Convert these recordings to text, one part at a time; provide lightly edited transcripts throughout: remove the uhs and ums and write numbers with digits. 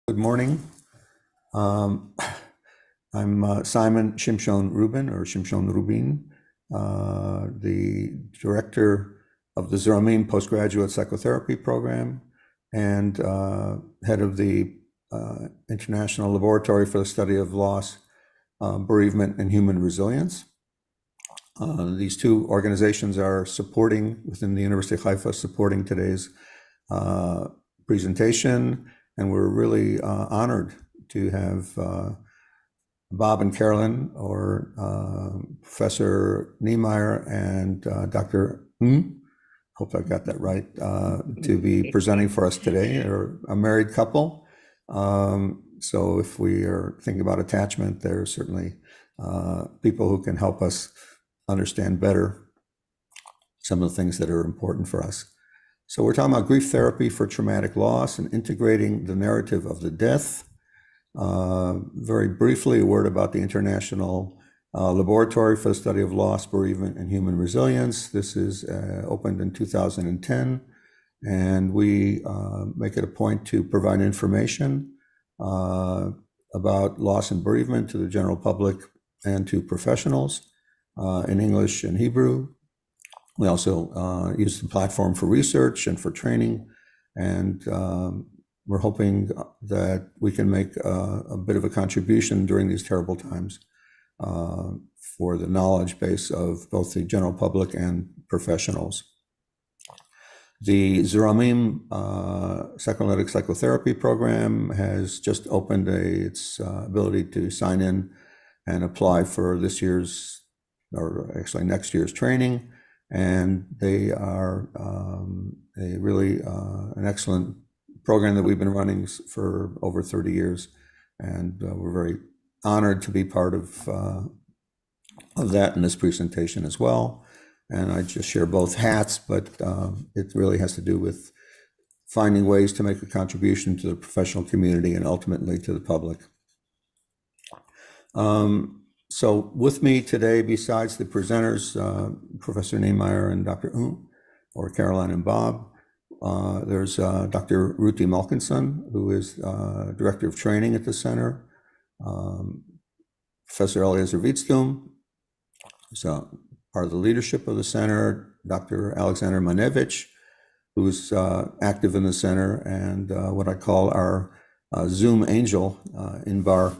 Good morning. I'm Simon Shimshon Rubin, or Shimshon Rubin, the director of the Zeramim Postgraduate Psychotherapy Program and head of the International Laboratory for the Study of Loss, Bereavement, and Human Resilience. These two organizations are supporting, within the University of Haifa, supporting today's presentation. And we're really honored to have Bob and Carolyn, or Professor Neimeyer and Dr. Hope I got that right, to be presenting for us today. They're a married couple. So if we are thinking about attachment, there are certainly people who can help us understand better some of the things that are important for us. So we're talking about grief therapy for traumatic loss and integrating the narrative of the death. Very briefly, a word about the International Laboratory for the Study of Loss, Bereavement, and Human Resilience. This is opened in 2010, and we make it a point to provide information about loss and bereavement to the general public and to professionals in English and Hebrew. We also use the platform for research and for training, and we're hoping that we can make a bit of a contribution during these terrible times for the knowledge base of both the general public and professionals. The Zeramim Psychoanalytic Psychotherapy Program has just opened its ability to sign in and apply for this year's, or actually next year's, training. And they are a really an excellent program that we've been running for over 30 years. And we're very honored to be part of that in this presentation as well. And I just share both hats, but it really has to do with finding ways to make a contribution to the professional community and ultimately to the public. So with me today, besides the presenters, Professor Neimeyer and Dr. or Caroline and Bob, there's Dr. Ruti Malkinson, who is Director of Training at the Center, Professor Eliezer Witztum, who's part of the leadership of the Center, Dr. Alexander Manevich, who's active in the Center, and what I call our Zoom angel, Inbar,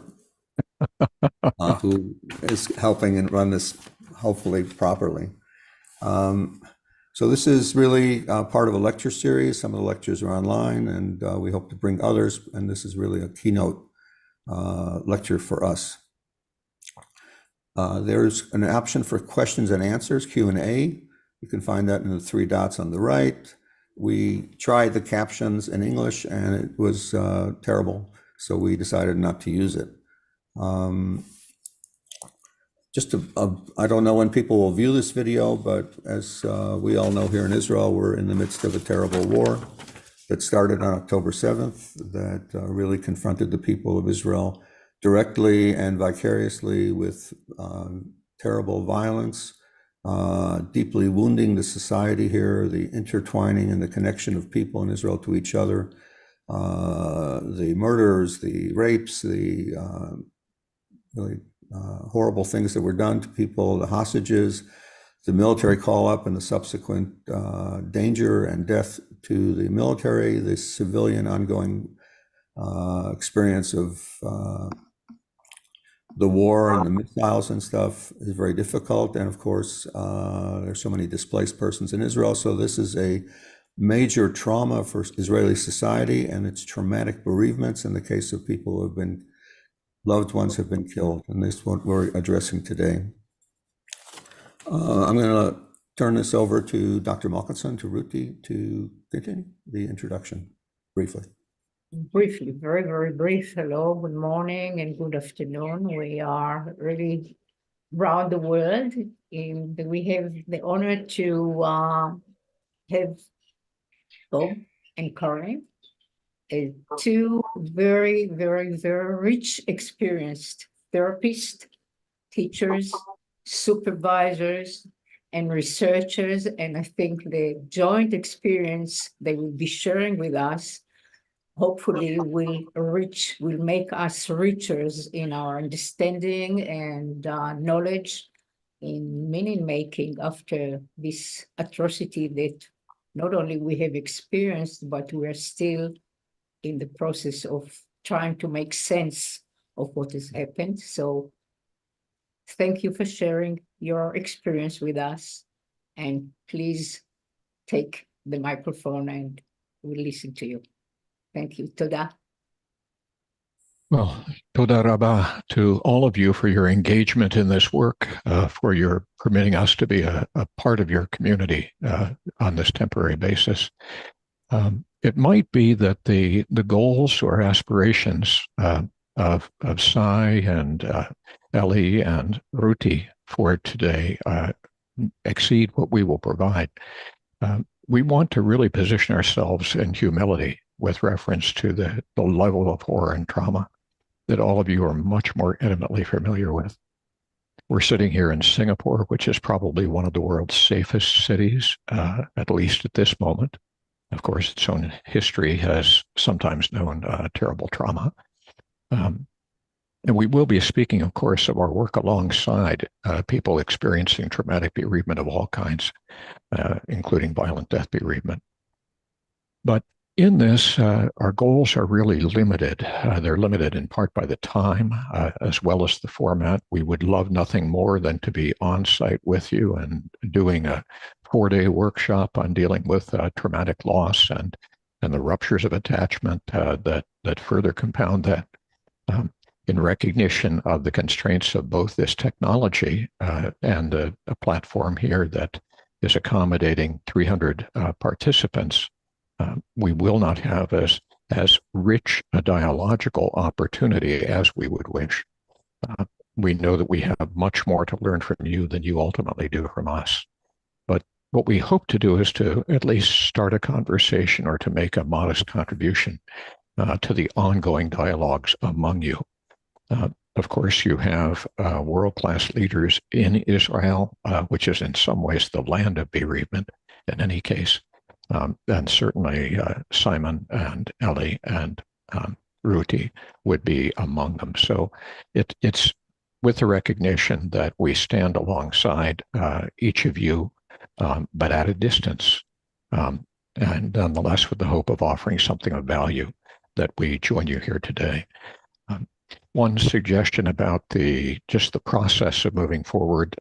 who is helping and run this hopefully properly. So this is really part of a lecture series. Some of the lectures are online, and we hope to bring others, and this is really a keynote lecture for us. There's an option for questions and answers, Q&A. You can find that in the three dots on the right. We tried the captions in English, and it was terrible, so we decided not to use it. I don't know when people will view this video, but as we all know, here in Israel, we're in the midst of a terrible war that started on October 7th, that really confronted the people of Israel directly and vicariously with terrible violence, deeply wounding the society here, the intertwining and the connection of people in Israel to each other, the murders, the rapes, the really horrible things that were done to people, the hostages, the military call-up and the subsequent danger and death to the military, the civilian ongoing experience of the war and the missiles and stuff is very difficult. And of course, there's so many displaced persons in Israel. So this is a major trauma for Israeli society, and it's traumatic bereavements in the case of people who have been loved ones have been killed, and this is what we're addressing today. I'm going to turn this over to Dr. Malkinson, to Ruti, to continue the introduction briefly. Briefly, very, very brief. Hello, good morning, and good afternoon. We are really around the world. We have the honor to have Bob and Caroline, two very, very, very rich, experienced therapists, teachers, supervisors, and researchers. And I think the joint experience they will be sharing with us hopefully will make us richer in our understanding and knowledge in meaning making after this atrocity that not only we have experienced, but we are still in the process of trying to make sense of what has happened. So thank you for sharing your experience with us, and please take the microphone and we'll listen to you. Thank you. Toda. Well, toda rabba to all of you for your engagement in this work, for your permitting us to be a part of your community on this temporary basis. It might be that the goals or aspirations of Sai and Ellie and Ruti for today exceed what we will provide. We want to really position ourselves in humility with reference to the level of horror and trauma that all of you are much more intimately familiar with. We're sitting here in Singapore, which is probably one of the world's safest cities, at least at this moment. Of course, its own history has sometimes known terrible trauma. And we will be speaking, of course, of our work alongside people experiencing traumatic bereavement of all kinds, including violent death bereavement. But in this, our goals are really limited. They're limited in part by the time, as well as the format. We would love nothing more than to be on site with you and doing a 4-day workshop on dealing with traumatic loss and the ruptures of attachment that further compound that. In recognition of the constraints of both this technology and a platform here that is accommodating 300 participants, we will not have as rich a dialogical opportunity as we would wish. We know that we have much more to learn from you than you ultimately do from us. But what we hope to do is to at least start a conversation or to make a modest contribution to the ongoing dialogues among you. Of course, you have world-class leaders in Israel, which is in some ways the land of bereavement in any case. And certainly Simon and Ellie and Ruti would be among them. So it's with the recognition that we stand alongside each of you, but at a distance, and nonetheless with the hope of offering something of value that we join you here today. One suggestion about just the process of moving forward,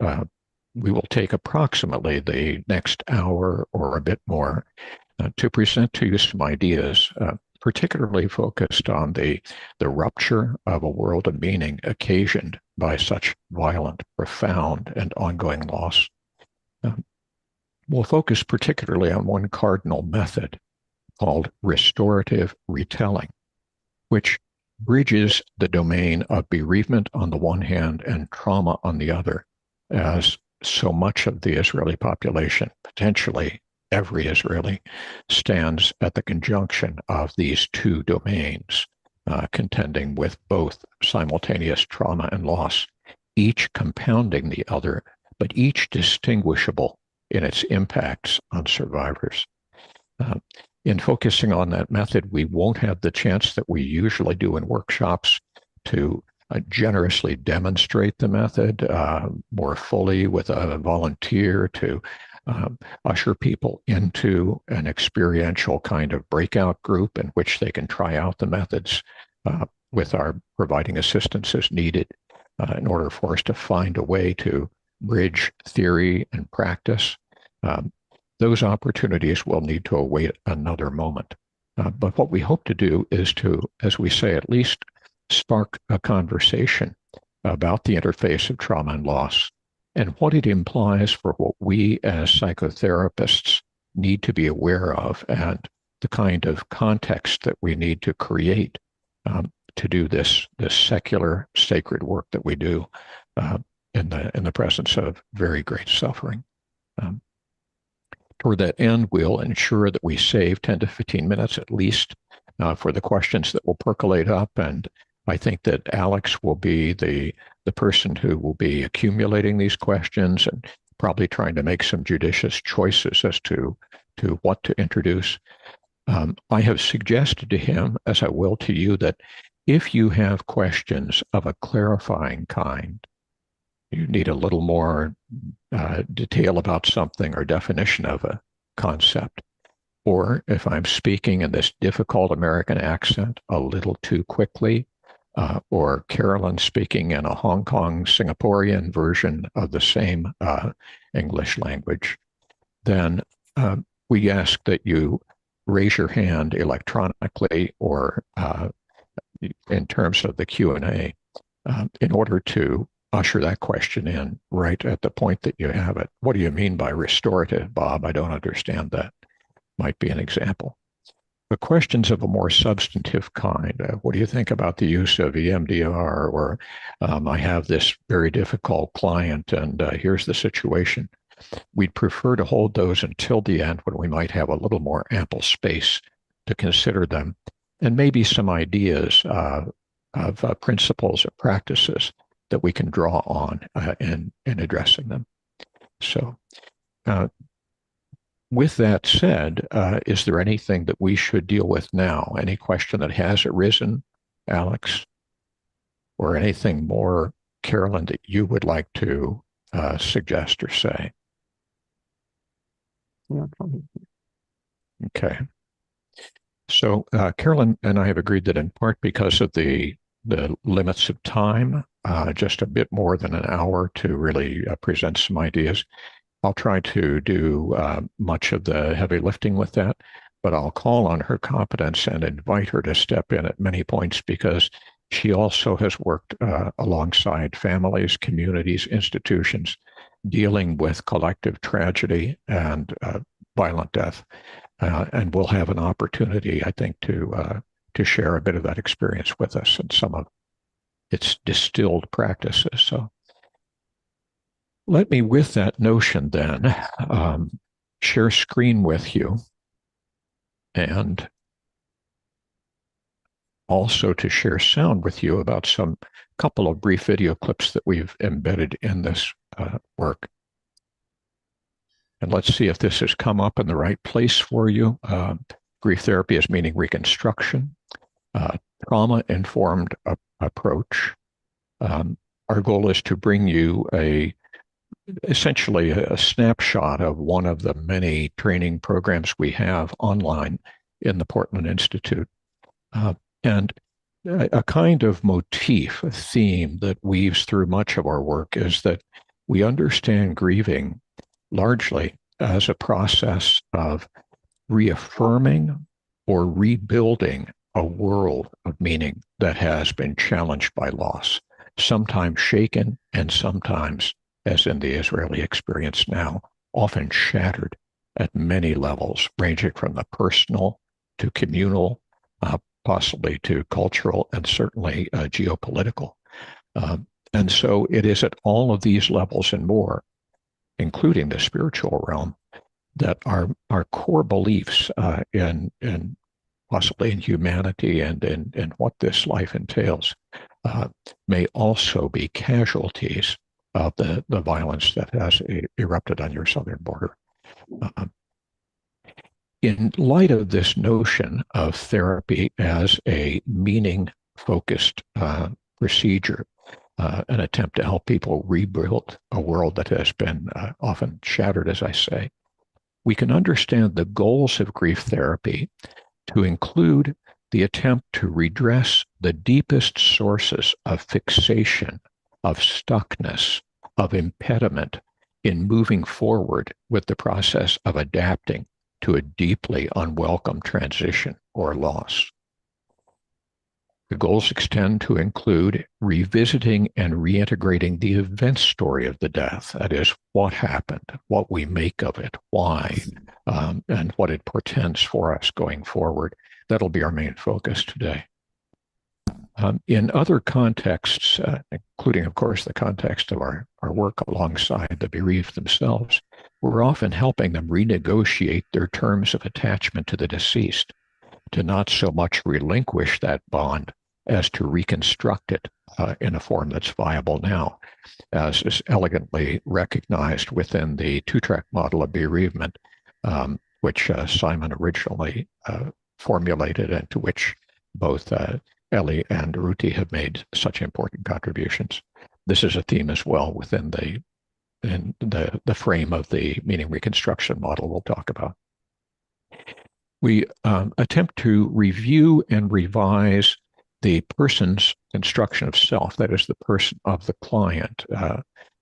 we will take approximately the next hour or a bit more to present to you some ideas, particularly focused on the rupture of a world of meaning occasioned by such violent, profound, and ongoing loss. We'll focus particularly on one cardinal method called restorative retelling, which bridges the domain of bereavement on the one hand and trauma on the other, as so much of the Israeli population, potentially every Israeli, stands at the conjunction of these two domains, contending with both simultaneous trauma and loss, each compounding the other, but each distinguishable in its impacts on survivors. In focusing on that method, we won't have the chance that we usually do in workshops to generously demonstrate the method more fully with a volunteer to usher people into an experiential kind of breakout group in which they can try out the methods with our providing assistance as needed in order for us to find a way to bridge theory and practice. Those opportunities will need to await another moment. But what we hope to do is to, as we say, at least spark a conversation about the interface of trauma and loss and what it implies for what we as psychotherapists need to be aware of and the kind of context that we need to create to do this secular, sacred work that we do in the presence of very great suffering. Toward that end, we'll ensure that we save 10 to 15 minutes at least for the questions that will percolate up. And I think that Alex will be the person who will be accumulating these questions and probably trying to make some judicious choices as to what to introduce. I have suggested to him, as I will to you, that if you have questions of a clarifying kind, you need a little more detail about something or definition of a concept, or if I'm speaking in this difficult American accent a little too quickly, or Carolyn speaking in a Hong Kong Singaporean version of the same English language, then we ask that you raise your hand electronically or in terms of the Q&A in order to usher that question in right at the point that you have it. What do you mean by restorative, Bob? I don't understand that. Might be an example. But questions of a more substantive kind. What do you think about the use of EMDR? Or I have this very difficult client and here's the situation. We'd prefer to hold those until the end when we might have a little more ample space to consider them and maybe some ideas of principles or practices that we can draw on in addressing them. So with that said, is there anything that we should deal with now? Any question that has arisen, Alex? Or anything more, Carolyn, that you would like to suggest or say? Okay. So Carolyn and I have agreed that in part because of the limits of time, just a bit more than an hour to really present some ideas, I'll try to do much of the heavy lifting with that, but I'll call on her competence and invite her to step in at many points because she also has worked alongside families, communities, institutions, dealing with collective tragedy and violent death. And we'll have an opportunity, I think, to share a bit of that experience with us and some of its distilled practices. So let me, with that notion then, share screen with you and also to share sound with you about some couple of brief video clips that we've embedded in this work. And let's see if this has come up in the right place for you. Grief therapy is meaning reconstruction, trauma-informed approach. Our goal is to bring you essentially a snapshot of one of the many training programs we have online in the Portland Institute. And a kind of motif, a theme that weaves through much of our work is that we understand grieving largely as a process of reaffirming or rebuilding a world of meaning that has been challenged by loss, sometimes shaken and sometimes, as in the Israeli experience now, often shattered at many levels, ranging from the personal to communal, possibly to cultural and certainly geopolitical. And so it is at all of these levels and more, including the spiritual realm, that our core beliefs in possibly in humanity and in what this life entails may also be casualties of the violence that has erupted on your southern border. In light of this notion of therapy as a meaning-focused procedure, an attempt to help people rebuild a world that has been often shattered, as I say, we can understand the goals of grief therapy to include the attempt to redress the deepest sources of fixation, of stuckness, of impediment in moving forward with the process of adapting to a deeply unwelcome transition or loss. The goals extend to include revisiting and reintegrating the event story of the death. That is, what happened, what we make of it, why, and what it portends for us going forward. That'll be our main focus today. In other contexts, including, of course, the context of our work alongside the bereaved themselves, we're often helping them renegotiate their terms of attachment to the deceased, to not so much relinquish that bond as to reconstruct it in a form that's viable now, as is elegantly recognized within the two-track model of bereavement. which Simon originally formulated and to which both Ellie and Ruti have made such important contributions. This is a theme as well within the frame of the meaning reconstruction model we'll talk about. We attempt to review and revise the person's construction of self, that is the person of the client,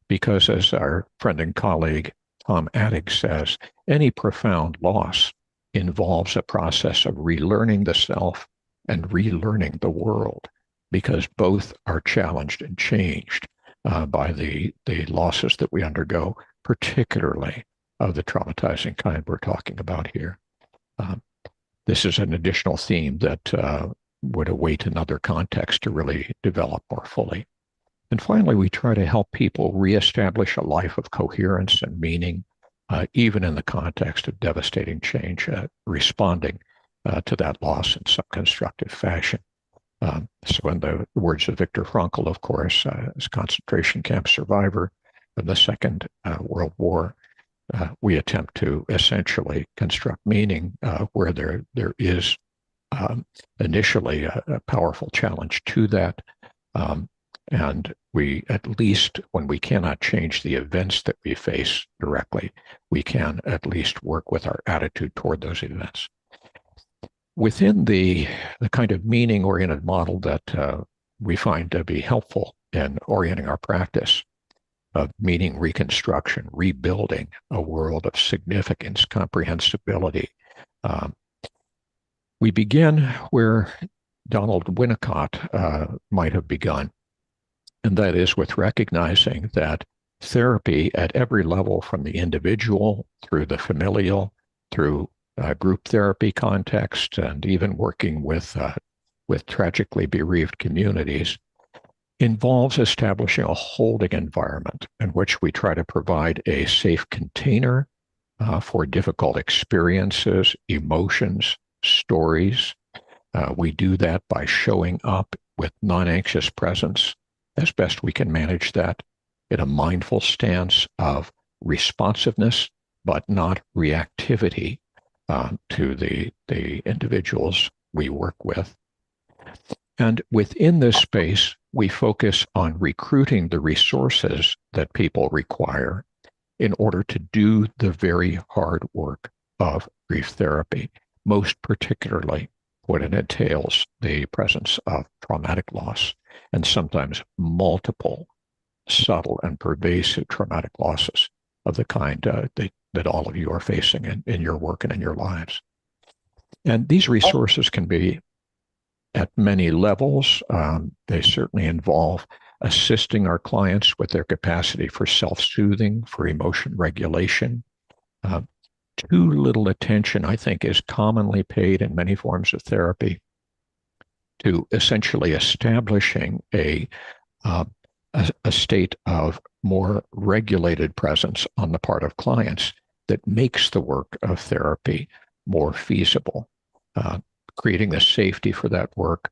because as our friend and colleague Tom Attig says, any profound loss involves a process of relearning the self and relearning the world, because both are challenged and changed by the losses that we undergo, particularly of the traumatizing kind we're talking about here. This is an additional theme that would await another context to really develop more fully. And finally, we try to help people reestablish a life of coherence and meaning, even in the context of devastating change, responding to that loss in some constructive fashion. So in the words of Viktor Frankl, of course, as a concentration camp survivor of the Second World War, we attempt to essentially construct meaning where there is initially a powerful challenge to that. And we, at least when we cannot change the events that we face directly, we can at least work with our attitude toward those events. Within the kind of meaning-oriented model that we find to be helpful in orienting our practice of meaning reconstruction, rebuilding a world of significance, comprehensibility, we begin where Donald Winnicott might have begun, and that is with recognizing that therapy at every level, from the individual through the familial, through group therapy context, and even working with tragically bereaved communities, involves establishing a holding environment in which we try to provide a safe container for difficult experiences, emotions, stories. We do that by showing up with non-anxious presence as best we can manage that in a mindful stance of responsiveness, but not reactivity to the individuals we work with. And within this space, we focus on recruiting the resources that people require in order to do the very hard work of grief therapy, most particularly when it entails the presence of traumatic loss, and sometimes multiple subtle and pervasive traumatic losses of the kind that all of you are facing in your work and in your lives. And these resources can be at many levels. They certainly involve assisting our clients with their capacity for self-soothing, for emotion regulation. Too little attention, I think, is commonly paid in many forms of therapy to essentially establishing a state of more regulated presence on the part of clients that makes the work of therapy more feasible. Creating the safety for that work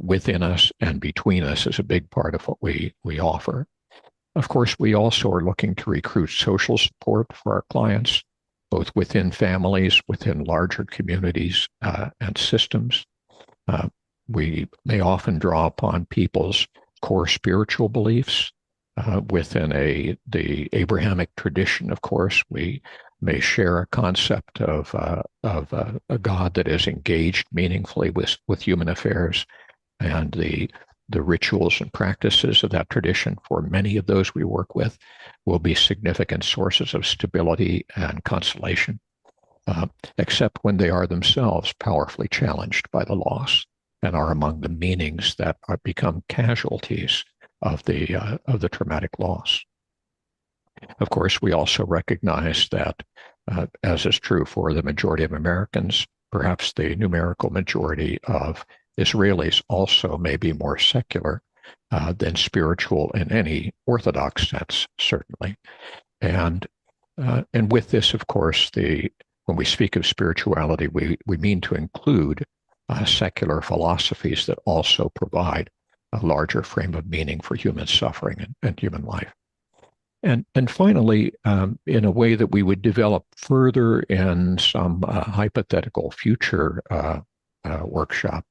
within us and between us is a big part of what we offer. Of course, we also are looking to recruit social support for our clients, both within families, within larger communities and systems. We may often draw upon people's core spiritual beliefs. Within the Abrahamic tradition, of course, we may share a concept of a God that is engaged meaningfully with human affairs, and the rituals and practices of that tradition for many of those we work with will be significant sources of stability and consolation, except when they are themselves powerfully challenged by the loss and are among the meanings that become casualties of the traumatic loss. Of course, we also recognize that, as is true for the majority of Americans, perhaps the numerical majority of Israelis also may be more secular than spiritual in any orthodox sense, certainly. And with this, of course, when we speak of spirituality, we mean to include secular philosophies that also provide a larger frame of meaning for human suffering and human life. And finally, in a way that we would develop further in some hypothetical future workshop,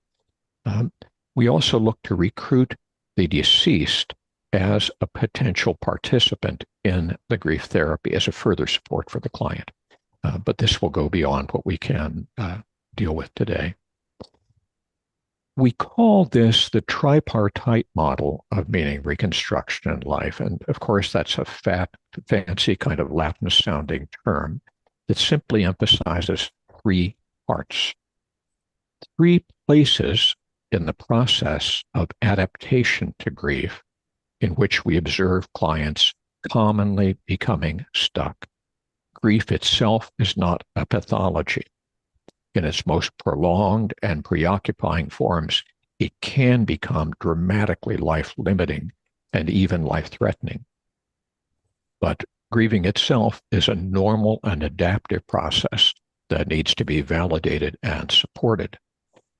we also look to recruit the deceased as a potential participant in the grief therapy as a further support for the client. But this will go beyond what we can deal with today. We call this the tripartite model of meaning, reconstruction, and life. And of course, that's a fancy kind of Latin-sounding term that simply emphasizes three parts, three places in the process of adaptation to grief in which we observe clients commonly becoming stuck. Grief itself is not a pathology. In its most prolonged and preoccupying forms, it can become dramatically life-limiting and even life-threatening. But grieving itself is a normal and adaptive process that needs to be validated and supported.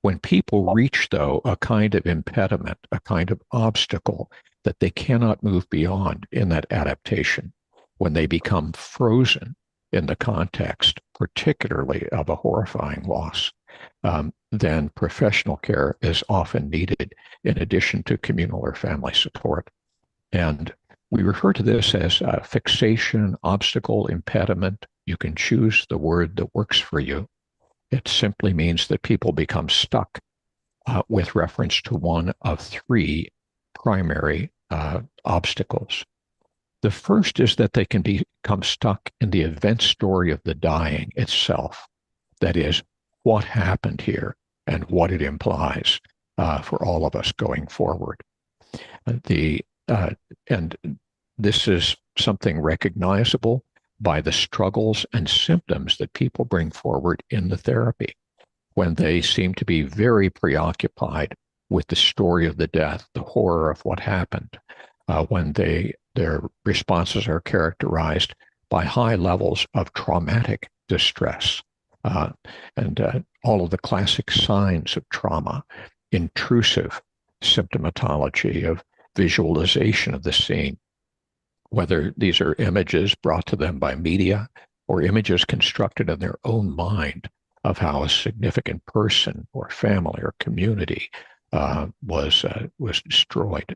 When people reach, though, a kind of impediment, a kind of obstacle that they cannot move beyond in that adaptation, when they become frozen in the context, particularly of a horrifying loss, then professional care is often needed in addition to communal or family support. And we refer to this as fixation, obstacle, impediment. You can choose the word that works for you. It simply means that people become stuck with reference to one of three primary obstacles. The first is that they can become stuck in the event story of the dying itself. That is, what happened here and what it implies for all of us going forward. And this is something recognizable by the struggles and symptoms that people bring forward in the therapy when they seem to be very preoccupied with the story of the death, the horror of what happened, when their responses are characterized by high levels of traumatic distress, and all of the classic signs of trauma, intrusive symptomatology of visualization of the scene, whether these are images brought to them by media or images constructed in their own mind of how a significant person or family or community was destroyed.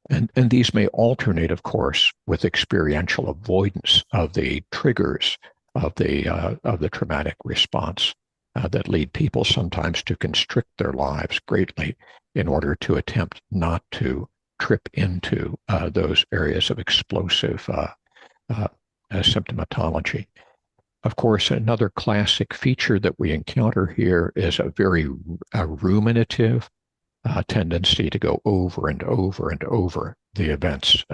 And these may alternate, of course, with experiential avoidance of the triggers of the traumatic response that lead people sometimes to constrict their lives greatly in order to attempt not to trip into those areas of explosive symptomatology. Of course, another classic feature that we encounter here is a very ruminative tendency to go over and over and over the events,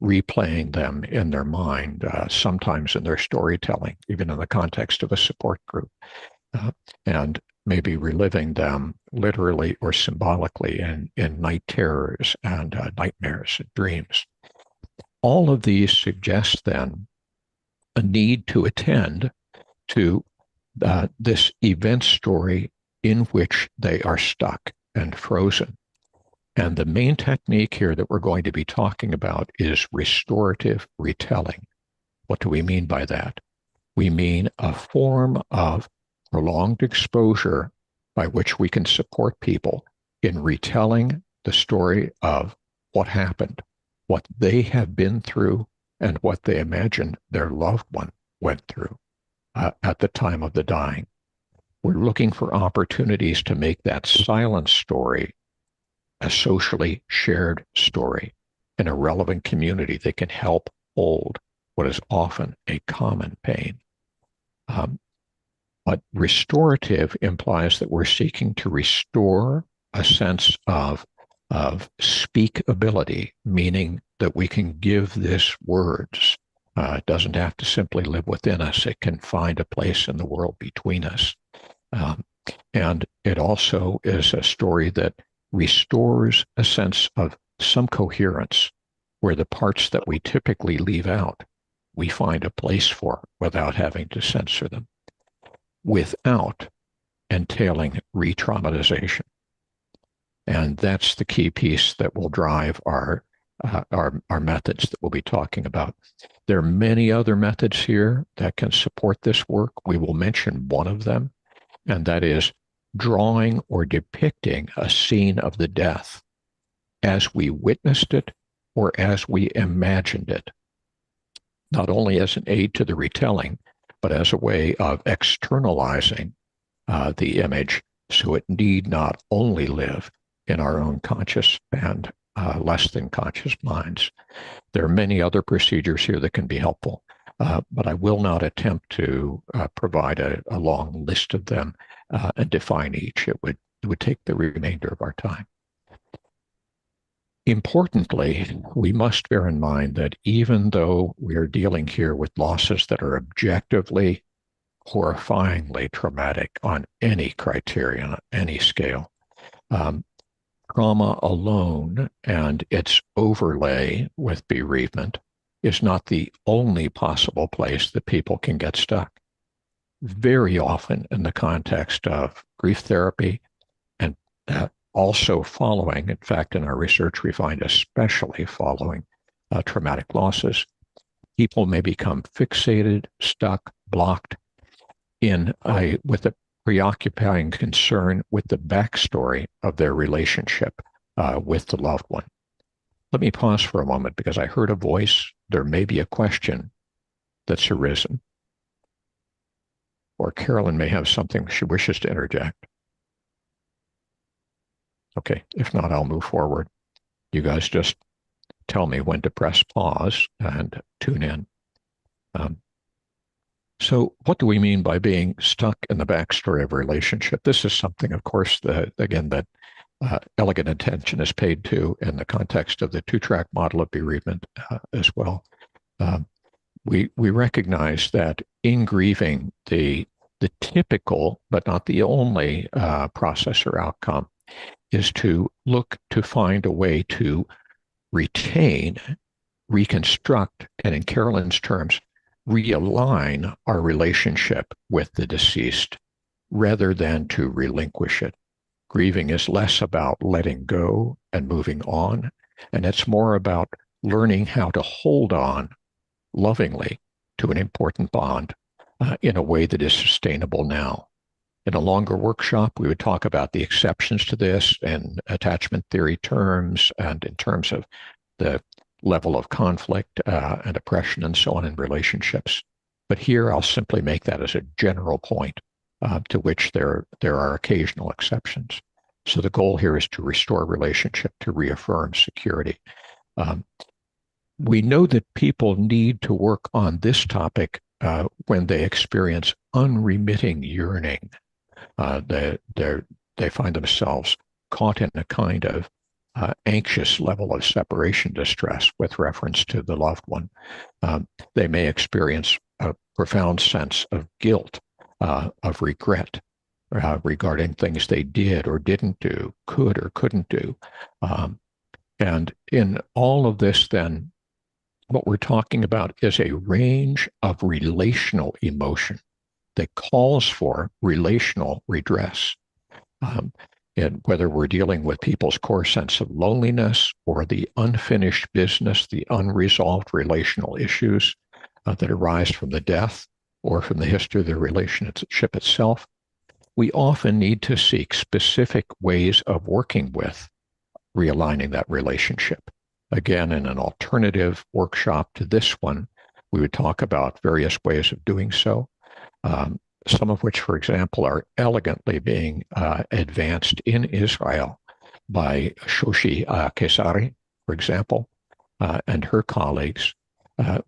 replaying them in their mind, sometimes in their storytelling, even in the context of a support group, and maybe reliving them literally or symbolically in night terrors and nightmares and dreams. All of these suggest then a need to attend to this event story in which they are stuck and frozen. And the main technique here that we're going to be talking about is restorative retelling. What do we mean by that? We mean a form of prolonged exposure by which we can support people in retelling the story of what happened, what they have been through, and what they imagine their loved one went through at the time of the dying. We're looking for opportunities to make that silent story a socially shared story in a relevant community that can help hold what is often a common pain. But restorative implies that we're seeking to restore a sense of speakability, meaning that we can give this words. It doesn't have to simply live within us. It can find a place in the world between us. And it also is a story that restores a sense of some coherence where the parts that we typically leave out, we find a place for without having to censor them, without entailing re-traumatization. And that's the key piece that will drive our are methods that we'll be talking about. There are many other methods here that can support this work. We will mention one of them, and that is drawing or depicting a scene of the death as we witnessed it or as we imagined it, not only as an aid to the retelling, but as a way of externalizing the image so it need not only live in our own conscious and less than conscious minds. There are many other procedures here that can be helpful, but I will not attempt to provide a long list of them and define each. It would take the remainder of our time. Importantly, we must bear in mind that even though we are dealing here with losses that are objectively, horrifyingly traumatic on any criterion, any scale, trauma alone and its overlay with bereavement is not the only possible place that people can get stuck. Very often in the context of grief therapy and also following, in fact, in our research, we find especially following traumatic losses, people may become fixated, stuck, blocked with a preoccupying concern with the backstory of their relationship with the loved one. Let me pause for a moment because I heard a voice. There may be a question that's arisen. Or Carolyn may have something she wishes to interject. Okay, if not, I'll move forward. You guys just tell me when to press pause and tune in. So what do we mean by being stuck in the backstory of a relationship? This is something, of course, that elegant attention is paid to in the context of the two-track model of bereavement as well. We recognize that in grieving, the typical, but not the only process or outcome is to look to find a way to retain, reconstruct, and in Carolyn's terms, realign our relationship with the deceased rather than to relinquish it. Grieving is less about letting go and moving on, and it's more about learning how to hold on lovingly to an important bond in a way that is sustainable now. In a longer workshop, we would talk about the exceptions to this in attachment theory terms and in terms of the level of conflict and oppression and so on in relationships. But here I'll simply make that as a general point to which there are occasional exceptions. So the goal here is to restore relationship, to reaffirm security. We know that people need to work on this topic when they experience unremitting yearning. They find themselves caught in a kind of anxious level of separation distress with reference to the loved one. They may experience a profound sense of guilt, of regret regarding things they did or didn't do, could or couldn't do. And in all of this, then, what we're talking about is a range of relational emotion that calls for relational redress. And whether we're dealing with people's core sense of loneliness or the unfinished business, the unresolved relational issues that arise from the death or from the history of the relationship itself, we often need to seek specific ways of working with realigning that relationship. Again, in an alternative workshop to this one, we would talk about various ways of doing so. Some of which, for example, are elegantly being advanced in Israel by Shoshi Kesari, for example, and her colleagues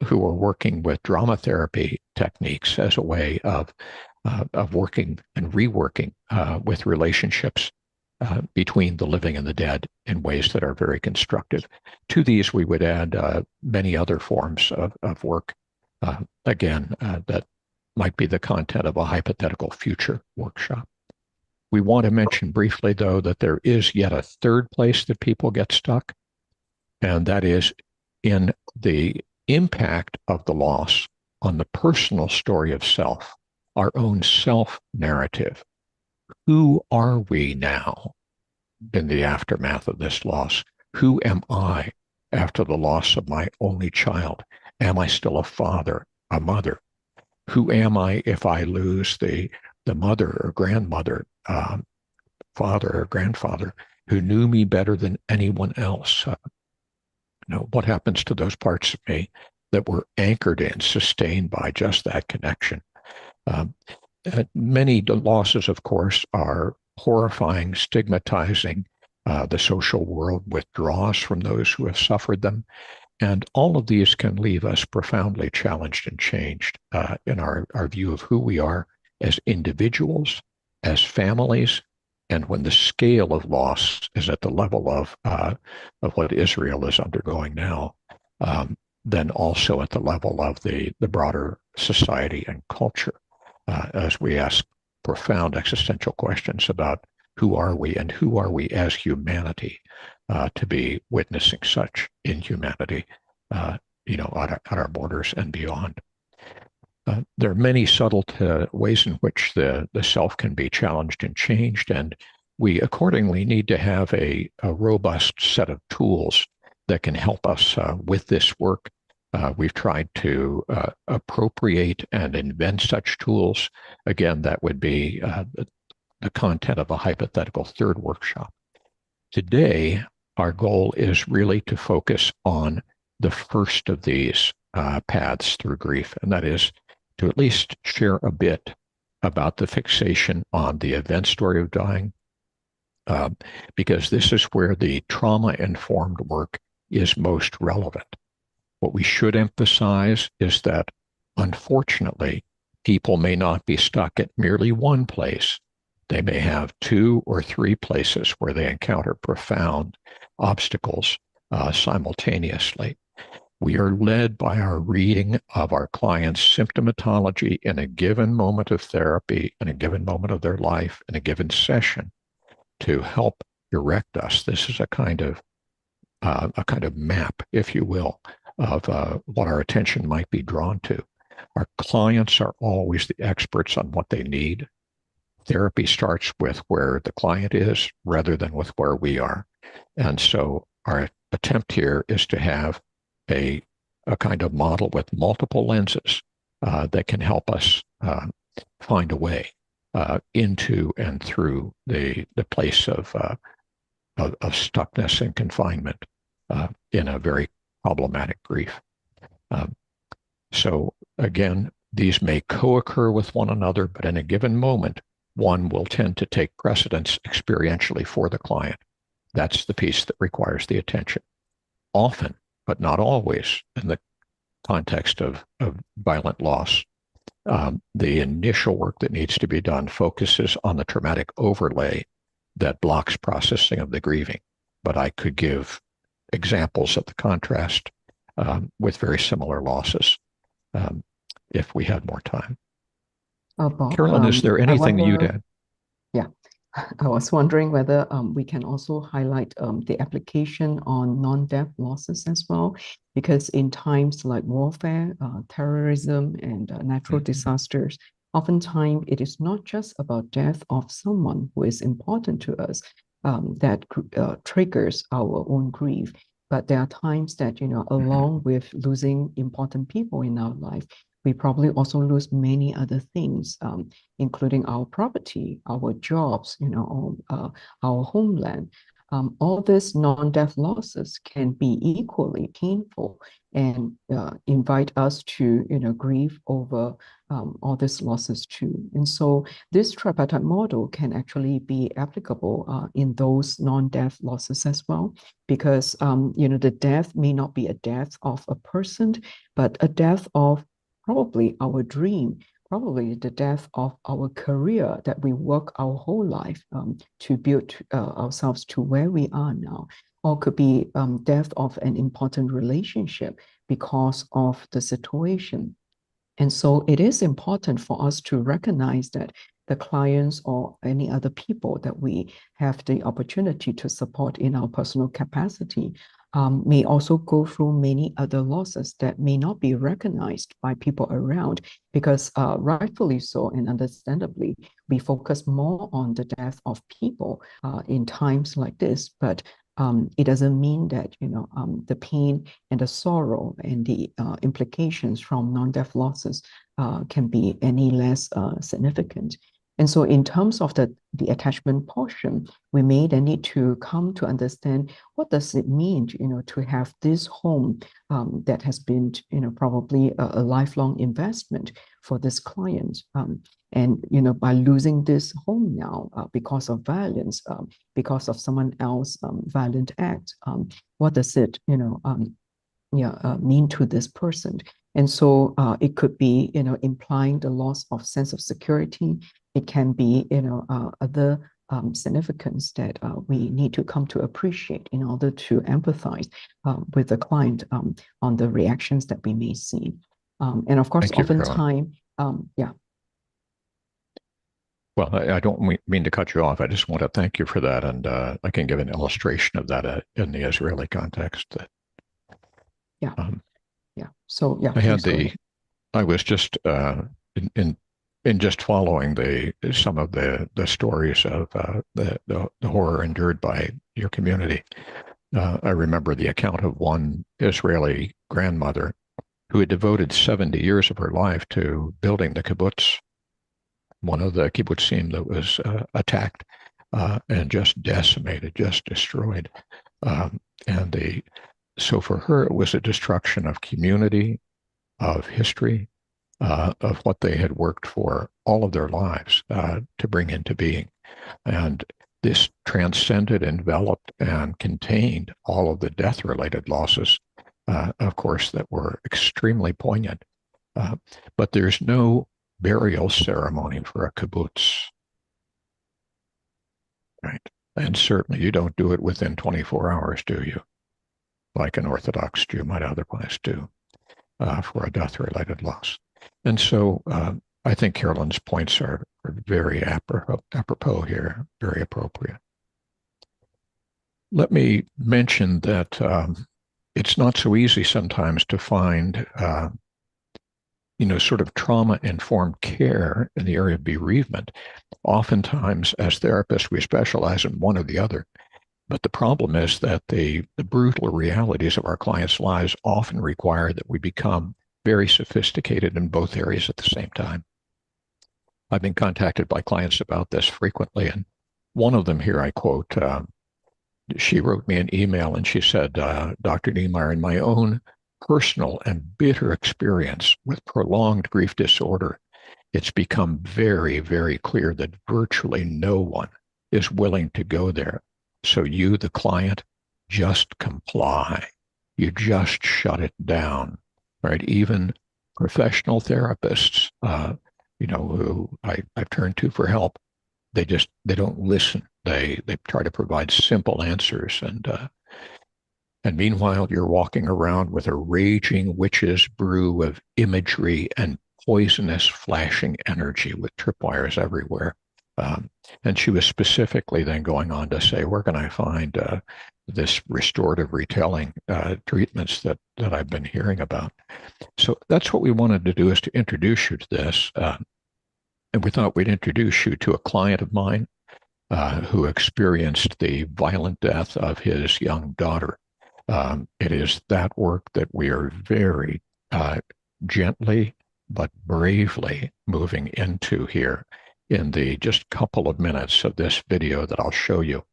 who are working with drama therapy techniques as a way of working and reworking with relationships between the living and the dead in ways that are very constructive. To these, we would add many other forms of work, that might be the content of a hypothetical future workshop. We want to mention briefly, though, that there is yet a third place that people get stuck, and that is in the impact of the loss on the personal story of self, our own self-narrative. Who are we now in the aftermath of this loss? Who am I after the loss of my only child? Am I still a father, a mother? Who am I if I lose the mother or grandmother, father or grandfather who knew me better than anyone else? What happens to those parts of me that were anchored in, sustained by just that connection? Um, Many losses, of course, are horrifying, stigmatizing. The social world withdraws from those who have suffered them. And all of these can leave us profoundly challenged and changed in our view of who we are as individuals, as families, and when the scale of loss is at the level of what Israel is undergoing now, then also at the level of the broader society and culture, as we ask profound existential questions about who are we and who are we as humanity to be witnessing such inhumanity, at our borders and beyond. There are many subtle ways in which the self can be challenged and changed, and we accordingly need to have a robust set of tools that can help us with this work. We've tried to appropriate and invent such tools. Again, that would be the content of a hypothetical third workshop. Today, our goal is really to focus on the first of these paths through grief, and that is to at least share a bit about the fixation on the event story of dying, because this is where the trauma-informed work is most relevant. What we should emphasize is that, unfortunately, people may not be stuck at merely one place. They may have 2 or 3 places where they encounter profound obstacles simultaneously. We are led by our reading of our clients' symptomatology in a given moment of therapy, in a given moment of their life, in a given session, to help direct us. This is a kind of map, if you will, of what our attention might be drawn to. Our clients are always the experts on what they need. Therapy starts with where the client is rather than with where we are. And so our attempt here is to have a kind of model with multiple lenses that can help us find a way into and through the place of stuckness and confinement in a very problematic grief. So again, these may co-occur with one another, but in a given moment, one will tend to take precedence experientially for the client. That's the piece that requires the attention. Often, but not always, in the context of violent loss, the initial work that needs to be done focuses on the traumatic overlay that blocks processing of the grieving. But I could give examples of the contrast with very similar losses if we had more time. Bob, Carolyn, is there anything you'd add? Yeah, I was wondering whether we can also highlight the application on non-death losses as well, because in times like warfare, terrorism, and natural disasters, oftentimes it is not just about death of someone who is important to us that triggers our own grief. But there are times that, along with losing important people in our life, we probably also lose many other things, including our property, our jobs, our homeland. All these non-death losses can be equally painful and invite us to, grieve over all these losses too. And so this tripartite model can actually be applicable in those non-death losses as well, because, the death may not be a death of a person, but a death of probably our dream, probably the death of our career that we work our whole life to build ourselves to where we are now, or could be death of an important relationship because of the situation. And so it is important for us to recognize that the clients or any other people that we have the opportunity to support in our personal capacity may also go through many other losses that may not be recognized by people around, because rightfully so and understandably, we focus more on the death of people in times like this. But it doesn't mean that, the pain and the sorrow and the implications from non-death losses can be any less significant. And so in terms of the attachment portion, we may then need to come to understand what does it mean, to have this home that has been, probably a lifelong investment for this client. And, by losing this home now because of violence, because of someone else's violent act, what does it, mean to this person? And so it could be, implying the loss of sense of security. It can be, other significance that we need to come to appreciate in order to empathize with the client on the reactions that we may see. And of course, oftentimes, yeah. Well, I don't mean to cut you off. I just want to thank you for that. And I can give an illustration of that in the Israeli context. Yeah. Yeah. So, yeah. I was just in just following some of the stories of the horror endured by your community. I remember the account of one Israeli grandmother who had devoted 70 years of her life to building the kibbutz, one of the kibbutzim that was attacked and just decimated, just destroyed. So for her, it was a destruction of community, of history, of what they had worked for all of their lives to bring into being. And this transcended, enveloped, and contained all of the death-related losses, of course, that were extremely poignant. But there's no burial ceremony for a kibbutz, right? And certainly you don't do it within 24 hours, do you? Like an Orthodox Jew might otherwise do for a death-related loss. And so I think Carolyn's points are very apropos here, very appropriate. Let me mention that it's not so easy sometimes to find sort of trauma-informed care in the area of bereavement. Oftentimes, as therapists, we specialize in one or the other. But the problem is that the brutal realities of our clients' lives often require that we become very sophisticated in both areas at the same time. I've been contacted by clients about this frequently, and one of them here, I quote, she wrote me an email and she said, Dr. Neimeyer, in my own personal and bitter experience with prolonged grief disorder, it's become very, very clear that virtually no one is willing to go there. So you, the client, just comply. You just shut it down, right? Even professional therapists, who I've turned to for help, they don't listen. They try to provide simple answers, and meanwhile you're walking around with a raging witch's brew of imagery and poisonous flashing energy with tripwires everywhere. And she was specifically then going on to say, where can I find this restorative retelling treatments that I've been hearing about? So that's what we wanted to do, is to introduce you to this. And we thought we'd introduce you to a client of mine who experienced the violent death of his young daughter. It is that work that we are very gently but bravely moving into here in the just couple of minutes of this video that I'll show you,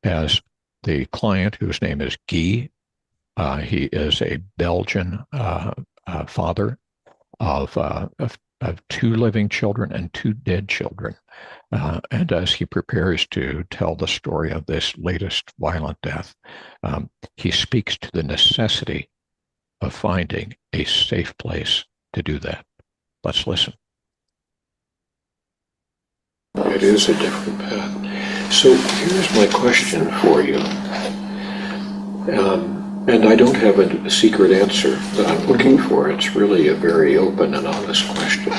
as the client, whose name is Guy. He is a Belgian father of 2 living children and 2 dead children. And as he prepares to tell the story of this latest violent death, he speaks to the necessity of finding a safe place to do that. Let's listen. It is a different path. So here's my question for you. And I don't have a secret answer that I'm looking for. It's really a very open and honest question.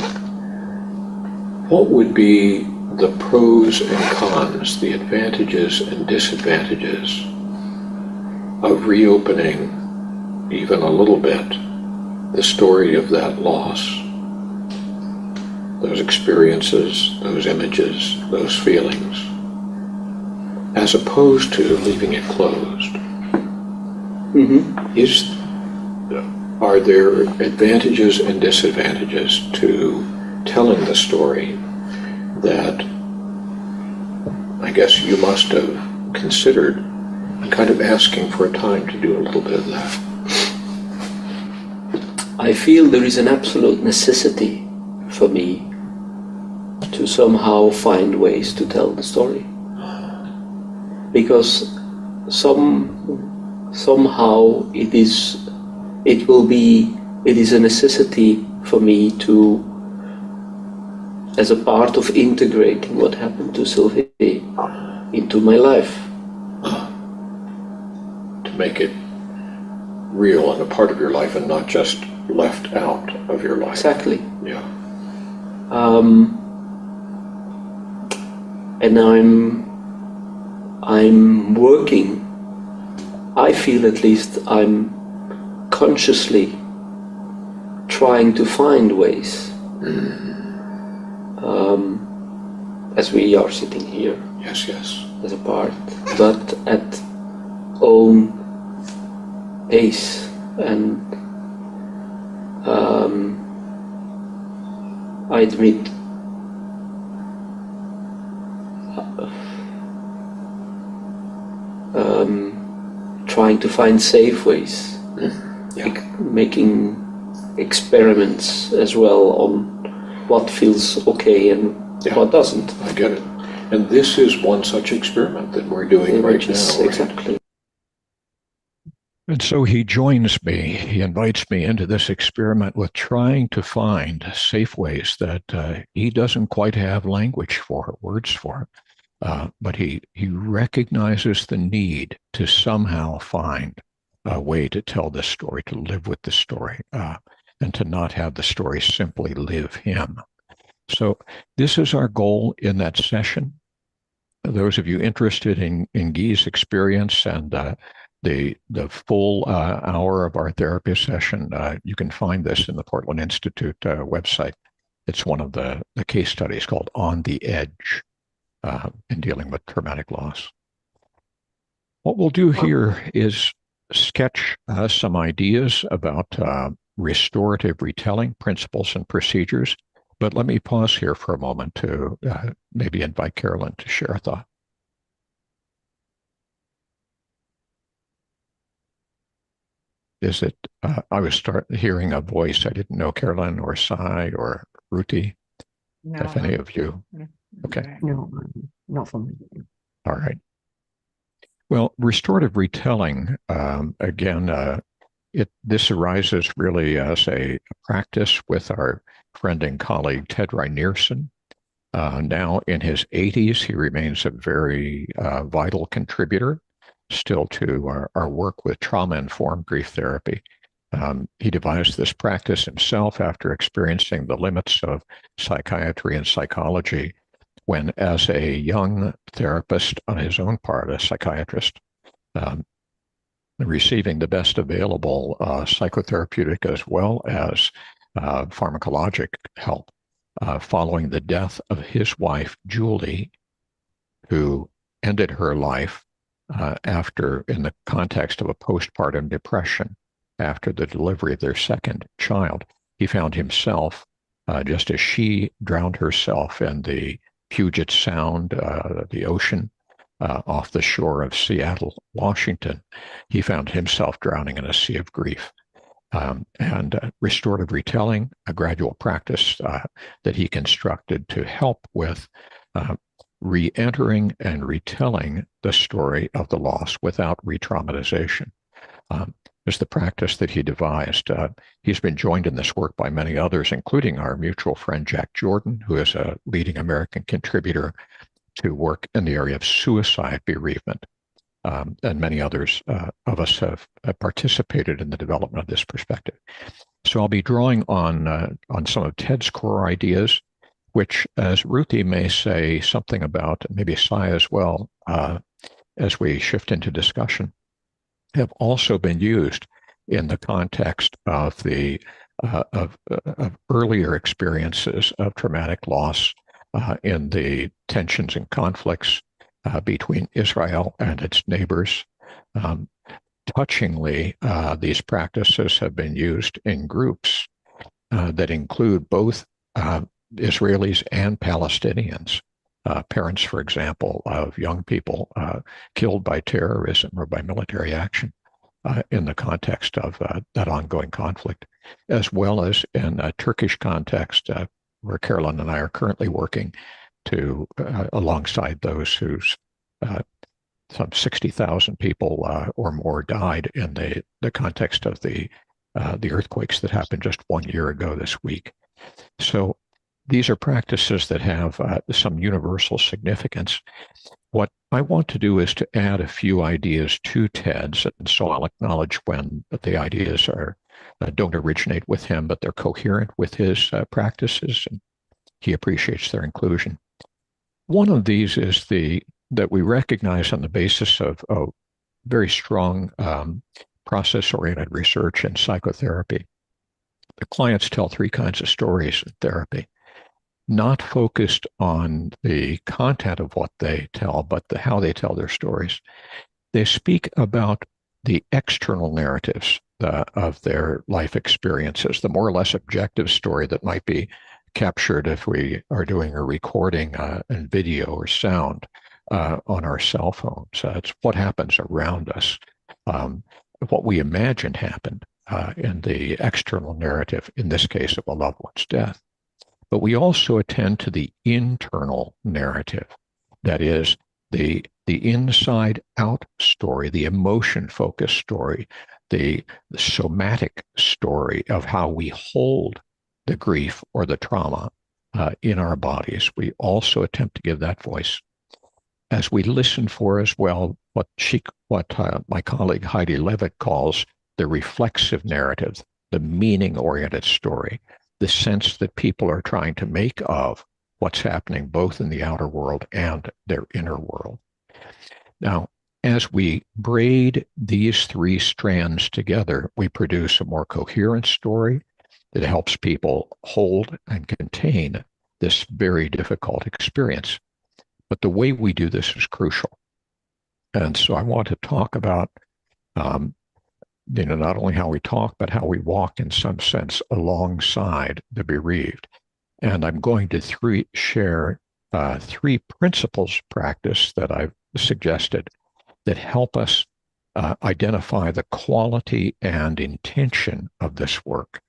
What would be the pros and cons, the advantages and disadvantages of reopening even a little bit the story of that loss? Those experiences, those images, those feelings, as opposed to leaving it closed. Are there advantages and disadvantages to telling the story that I guess you must have considered kind of asking for a time to do a little bit of that? I feel there is an absolute necessity for me to somehow find ways to tell the story, because somehow it is a necessity for me to, as a part of integrating what happened to Sylvie into my life, To make it real and a part of your life and not just left out of your life. exactly. Yeah. And I'm working. I feel, at least, I'm consciously trying to find ways, as we are sitting here Yes, yes. as a part, but at own pace, and I admit trying to find safe ways, making experiments as well on what feels okay and what doesn't. I get it. And this is one such experiment that we're doing right now. Right? Exactly. And so he joins me, he invites me into this experiment with trying to find safe ways that he doesn't quite have language for, words for, but he recognizes the need to somehow find a way to tell this story, to live with the story, and to not have the story simply live him. So this is our goal in that session. Those of you interested in Guy's experience and the full hour of our therapy session, you can find this in the Portland Institute website. It's one of the case studies called On the Edge in dealing with traumatic loss. What we'll do here is sketch some ideas about restorative retelling principles and procedures. But let me pause here for a moment to maybe invite Carolyn to share a thought. Is it, I was hearing a voice. I didn't know Carolyn or Sai or Ruti, if any of you. Okay. No, not for me. All right. Well, restorative retelling, again, this arises really as a practice with our friend and colleague Ted Rynearson. Now in his 80s, he remains a very vital contributor still to our work with trauma-informed grief therapy. He devised this practice himself after experiencing the limits of psychiatry and psychology when, as a young therapist on his own part, a psychiatrist, receiving the best available psychotherapeutic as well as pharmacologic help following the death of his wife, Julie, who ended her life after, in the context of a postpartum depression, after the delivery of their second child. He found himself, just as she drowned herself in the Puget Sound, the ocean, off the shore of Seattle, Washington, he found himself drowning in a sea of grief. And restorative retelling, a gradual practice that he constructed to help with re-entering and retelling the story of the loss without re-traumatization. Is the practice that he devised. He's been joined in this work by many others, including our mutual friend Jack Jordan, who is a leading American contributor to work in the area of suicide bereavement. And many others of us have participated in the development of this perspective. So I'll be drawing on some of Ted's core ideas, which, as Ruthie may say something about, maybe Sai as well, as we shift into discussion, have also been used in the context of the of earlier experiences of traumatic loss in the tensions and conflicts between Israel and its neighbors. Touchingly, these practices have been used in groups that include both Israelis and Palestinians. Parents, for example, of young people killed by terrorism or by military action in the context of that ongoing conflict, as well as in a Turkish context, where Carolyn and I are currently working to, alongside those whose some 60,000 people or more died in the context of the earthquakes that happened just 1 year ago this week. So these are practices that have some universal significance. What I want to do is to add a few ideas to Ted's, and so I'll acknowledge when the ideas are don't originate with him, but they're coherent with his practices, and he appreciates their inclusion. One of these is that we recognize on the basis of very strong process-oriented research in psychotherapy. The clients tell three kinds of stories in therapy, not focused on the content of what they tell, but how they tell their stories. They speak about the external narratives of their life experiences, the more or less objective story that might be captured if we are doing a recording in video or sound on our cell phones. It's what happens around us, what we imagine happened in the external narrative, in this case of a loved one's death. But we also attend to the internal narrative, that is, the inside out story, the emotion focused story, the somatic story of how we hold the grief or the trauma in our bodies. We also attempt to give that voice. As we listen for as well, what my colleague Heidi Levitt calls the reflexive narrative, the meaning-oriented story, the sense that people are trying to make of what's happening both in the outer world and their inner world. Now, as we braid these three strands together, we produce a more coherent story that helps people hold and contain this very difficult experience. But the way we do this is crucial. And so I want to talk about not only how we talk, but how we walk in some sense alongside the bereaved. And I'm going to share three principles of practice that I've suggested that help us identify the quality and intention of this work.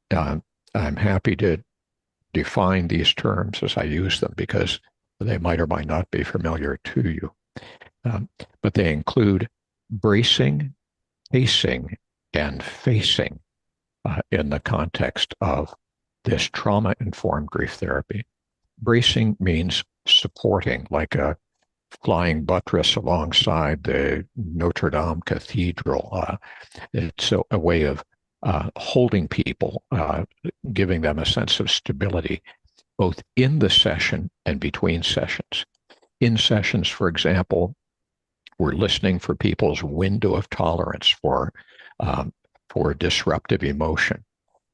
I'm happy to define these terms as I use them because they might or might not be familiar to you. But they include bracing, pacing, and facing in the context of this trauma-informed grief therapy. Bracing means supporting, like a flying buttress alongside the Notre Dame Cathedral. It's a way of holding people, giving them a sense of stability, both in the session and between sessions. In sessions, for example, we're listening for people's window of tolerance for disruptive emotion.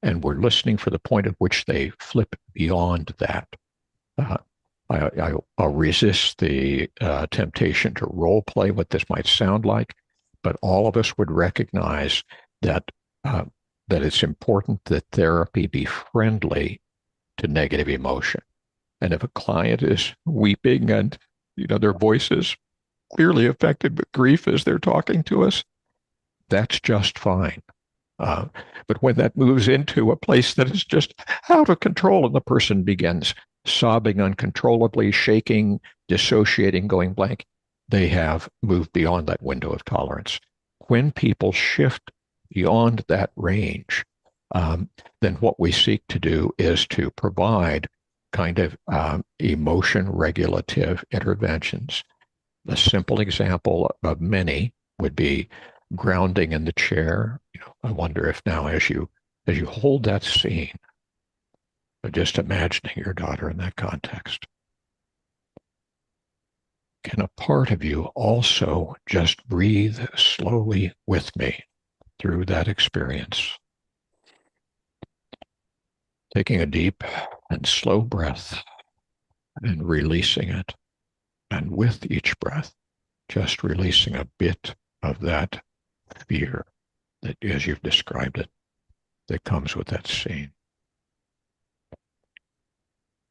And we're listening for the point at which they flip beyond that. I'll resist the temptation to role play what this might sound like, but all of us would recognize that it's important that therapy be friendly to negative emotion. And if a client is weeping and their voice is clearly affected with grief as they're talking to us, that's just fine. But when that moves into a place that is just out of control and the person begins sobbing uncontrollably, shaking, dissociating, going blank, they have moved beyond that window of tolerance. When people shift beyond that range, then what we seek to do is to provide kind of emotion regulative interventions. A simple example of many would be grounding in the chair. I wonder if now as you hold that scene, just imagining your daughter in that context, can a part of you also just breathe slowly with me through that experience? Taking a deep and slow breath and releasing it. And with each breath, just releasing a bit of that fear that, as you've described it, that comes with that scene.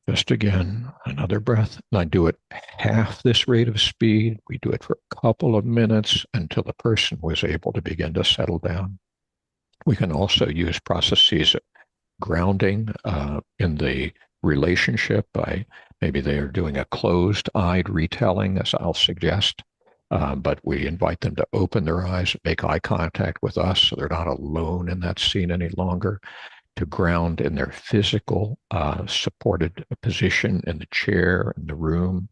Just again, another breath. And I do it half this rate of speed. We do it for a couple of minutes until the person was able to begin to settle down. We can also use processes of grounding in the relationship by maybe they are doing a closed-eyed retelling, as I'll suggest, but we invite them to open their eyes, make eye contact with us so they're not alone in that scene any longer, to ground in their physical supported position in the chair, in the room,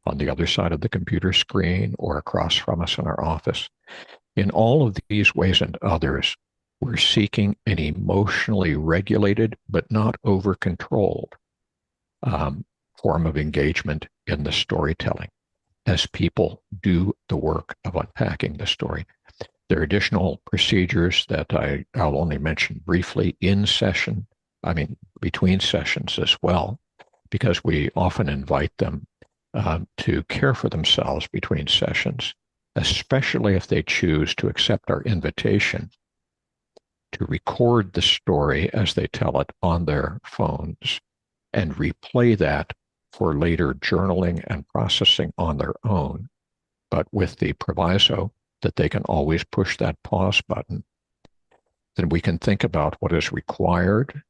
on the other side of the computer screen, or across from us in our office. In all of these ways and others, we're seeking an emotionally regulated but not over-controlled form of engagement in the storytelling as people do the work of unpacking the story. There are additional procedures that I'll only mention briefly in session, between sessions as well, because we often invite them to care for themselves between sessions, especially if they choose to accept our invitation to record the story as they tell it on their phones and replay that for later journaling and processing on their own, but with the proviso that they can always push that pause button. Then we can think about what is required.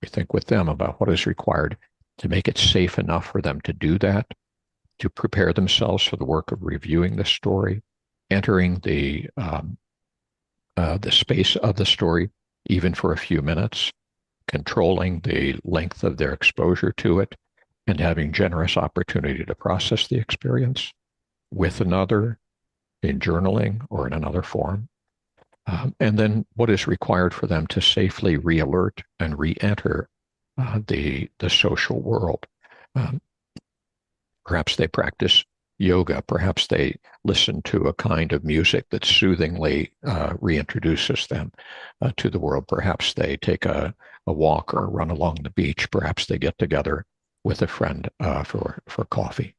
We think with them about what is required to make it safe enough for them to do that, to prepare themselves for the work of reviewing the story, entering the space of the story, even for a few minutes, controlling the length of their exposure to it, and having generous opportunity to process the experience with another in journaling or in another form. And then what is required for them to safely re-alert and re-enter the social world. Perhaps they practice yoga. Perhaps they listen to a kind of music that soothingly reintroduces them to the world. Perhaps they take a walk or run along the beach. Perhaps they get together with a friend for coffee.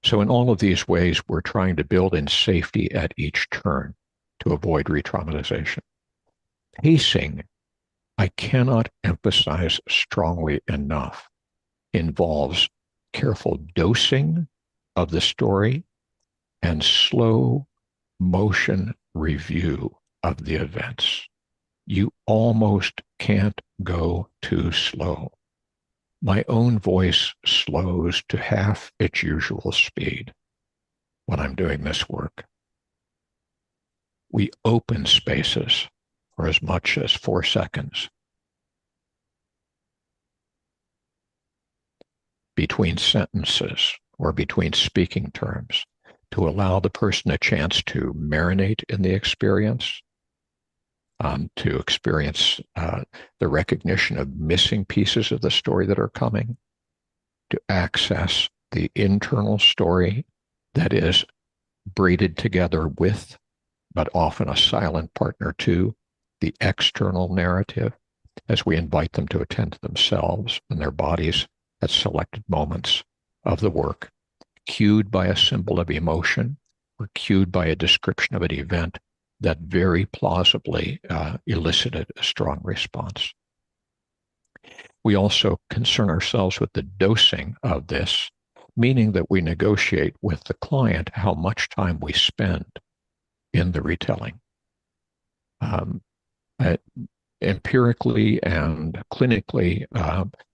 So in all of these ways, we're trying to build in safety at each turn to avoid re-traumatization. Pacing, I cannot emphasize strongly enough, involves careful dosing of the story and slow motion review of the events. You almost can't go too slow. My own voice slows to half its usual speed when I'm doing this work. We open spaces for as much as 4 seconds between sentences or between speaking terms to allow the person a chance to marinate in the experience, to experience the recognition of missing pieces of the story that are coming, to access the internal story that is braided together with, but often a silent partner to, the external narrative, as we invite them to attend to themselves and their bodies at selected moments of the work, cued by a symbol of emotion or cued by a description of an event that very plausibly elicited a strong response. We also concern ourselves with the dosing of this, meaning that we negotiate with the client how much time we spend in the retelling. Empirically and clinically,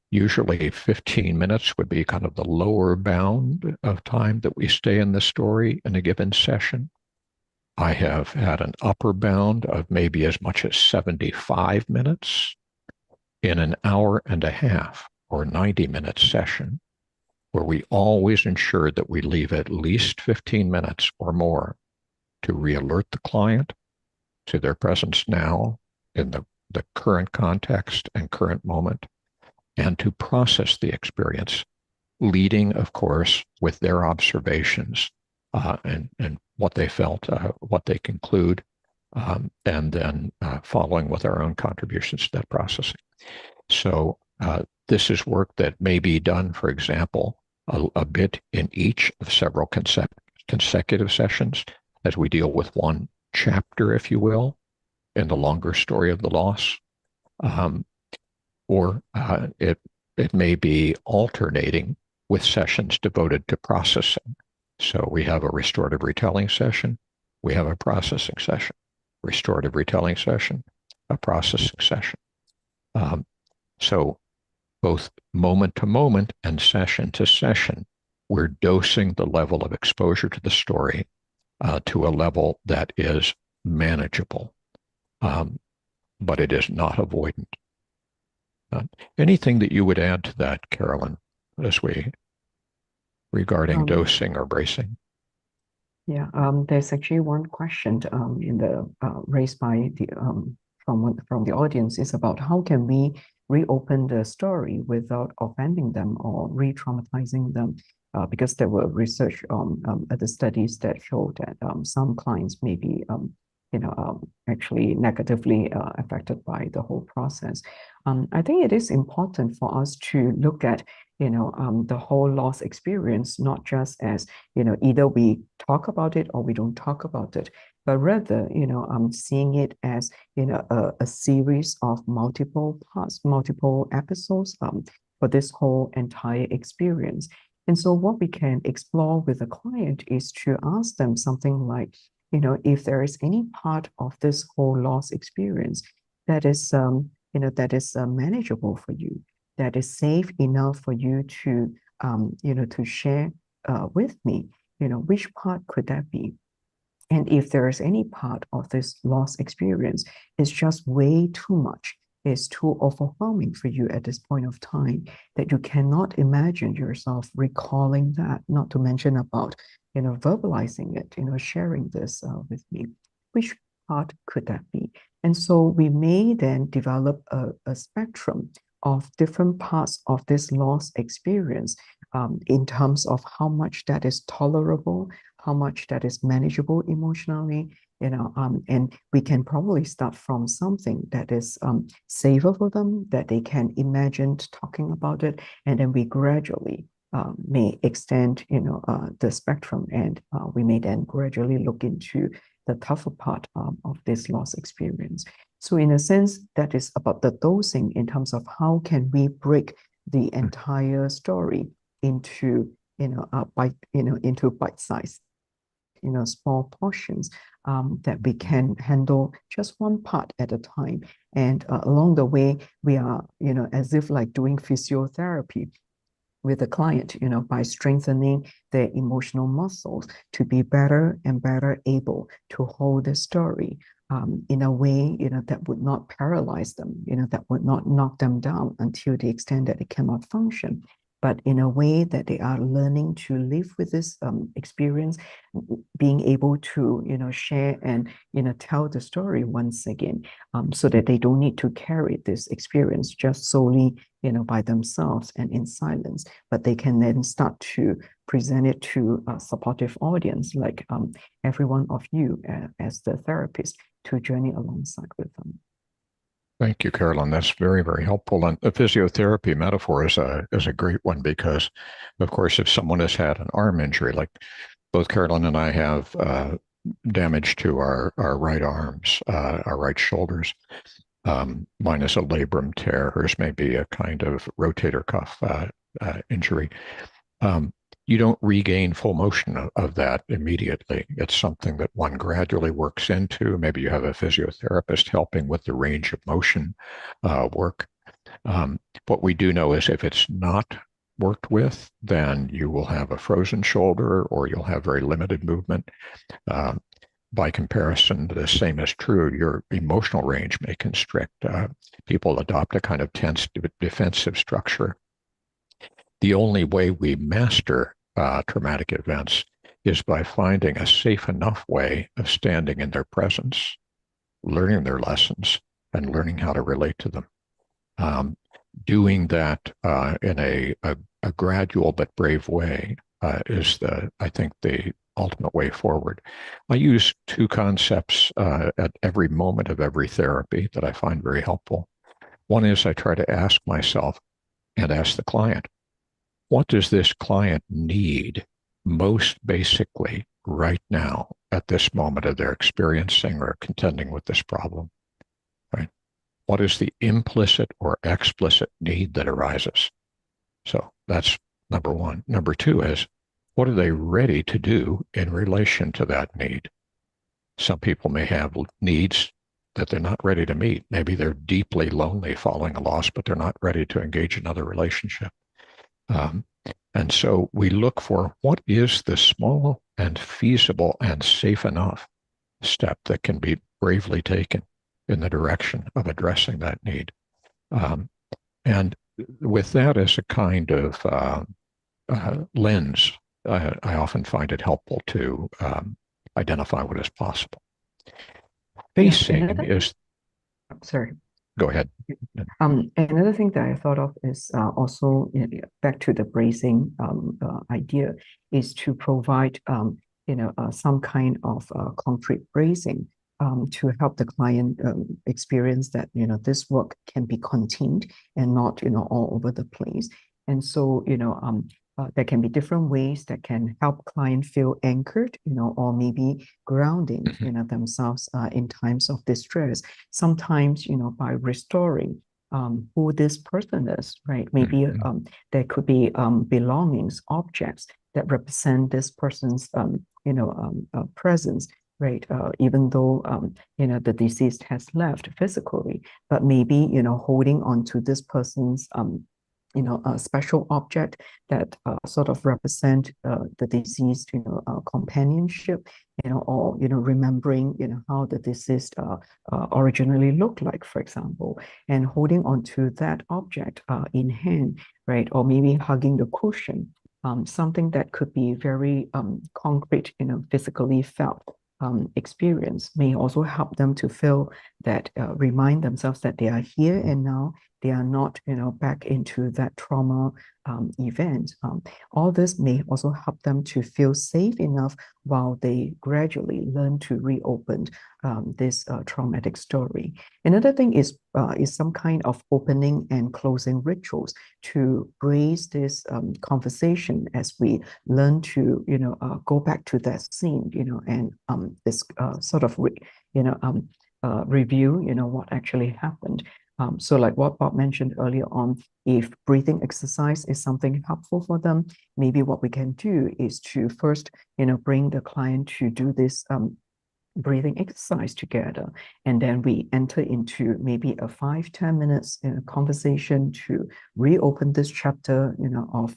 usually 15 minutes would be kind of the lower bound of time that we stay in the story in a given session. I have had an upper bound of maybe as much as 75 minutes in an hour and a half or 90-minute session, where we always ensure that we leave at least 15 minutes or more to re-alert the client to their presence now in the current context and current moment, and to process the experience, leading, of course, with their observations and what they felt, what they conclude, and then following with our own contributions to that processing. So this is work that may be done, for example, a bit in each of several consecutive sessions as we deal with one chapter, if you will, in the longer story of the loss. Or it may be alternating with sessions devoted to processing. So we have a restorative retelling session, we have a processing session, restorative retelling session, a processing session. So both moment to moment and session to session, we're dosing the level of exposure to the story to a level that is manageable, but it is not avoidant. Anything that you would add to that, Carolyn, as we regarding dosing or bracing? Yeah, there's actually one question in the raised by the from the audience is about how can we reopen the story without offending them or re-traumatizing them, because there were research at the studies that showed that some clients may be actually negatively affected by the whole process. I think it is important for us to look at the whole loss experience, not just as either we talk about it or we don't talk about it, but rather seeing it as a series of multiple parts, multiple episodes for this whole entire experience. And so what we can explore with a client is to ask them something like, if there is any part of this whole loss experience that is manageable for you, that is safe enough for you to to share with me, which part could that be? And if there is any part of this loss experience is just way too much, is too overwhelming for you at this point of time, that you cannot imagine yourself recalling that, not to mention about verbalizing it, sharing this with me, which part could that be? And so we may then develop a spectrum of different parts of this loss experience in terms of how much that is tolerable, how much that is manageable emotionally, and we can probably start from something that is safer for them, that they can imagine talking about it, and then we gradually may extend, the spectrum, and we may then gradually look into the tougher part of this loss experience. So in a sense, that is about the dosing in terms of how can we break the entire story into, into bite-sized, small portions that we can handle just one part at a time. And along the way, we are, as if like doing physiotherapy with the client, by strengthening their emotional muscles to be better and better able to hold the story in a way, that would not paralyze them, that would not knock them down until the extent that they cannot function, but in a way that they are learning to live with this experience, being able to, share and, tell the story once again, so that they don't need to carry this experience just solely, by themselves and in silence, but they can then start to present it to a supportive audience, like every one of you as the therapist, to journey alongside with them. Thank you, Carolyn. That's very, very helpful. And the physiotherapy metaphor is a great one because, of course, if someone has had an arm injury, like both Carolyn and I have damage to our right arms, our right shoulders. Mine is a labrum tear. Hers may be a kind of rotator cuff injury. You don't regain full motion of that immediately. It's something that one gradually works into. Maybe you have a physiotherapist helping with the range of motion work. What we do know is if it's not worked with, then you will have a frozen shoulder or you'll have very limited movement. By comparison, the same is true. Your emotional range may constrict. People adopt a kind of tense defensive structure. The only way we master traumatic events is by finding a safe enough way of standing in their presence, learning their lessons, and learning how to relate to them. Doing that in a gradual but brave way is, I think, the ultimate way forward. I use two concepts at every moment of every therapy that I find very helpful. One is I try to ask myself and ask the client, what does this client need most basically right now at this moment of their experiencing or contending with this problem, right? What is the implicit or explicit need that arises? So that's number one. Number two is, what are they ready to do in relation to that need? Some people may have needs that they're not ready to meet. Maybe they're deeply lonely following a loss, but they're not ready to engage in another relationship. And so we look for what is the small and feasible and safe enough step that can be bravely taken in the direction of addressing that need. And with that as a kind of lens, I often find it helpful to identify what is possible. Facing is. Sorry. Go ahead. Another thing that I thought of is also back to the bracing idea is to provide some kind of concrete bracing to help the client experience that this work can be contained and not all over the place. And so there can be different ways that can help client feel anchored, or maybe grounding, themselves in times of distress. Sometimes, by restoring who this person is, right? Maybe there could be belongings, objects that represent this person's, presence, right? Even though, the deceased has left physically, but maybe, holding on to this person's, a special object that sort of represent the deceased, companionship, or remembering, how the deceased originally looked like, for example, and holding on to that object in hand, right, or maybe hugging the cushion, something that could be very concrete, physically felt. Experience may also help them to feel that, remind themselves that they are here and now. They are not, back into that trauma event. All this may also help them to feel safe enough while they gradually learn to reopen this traumatic story. Another thing is some kind of opening and closing rituals to raise this conversation as we learn to, go back to that scene, and this sort of, review, what actually happened. So like what Bob mentioned earlier on, if breathing exercise is something helpful for them, maybe what we can do is to first, bring the client to do this breathing exercise together. And then we enter into maybe a 5-10 minutes conversation to reopen this chapter, of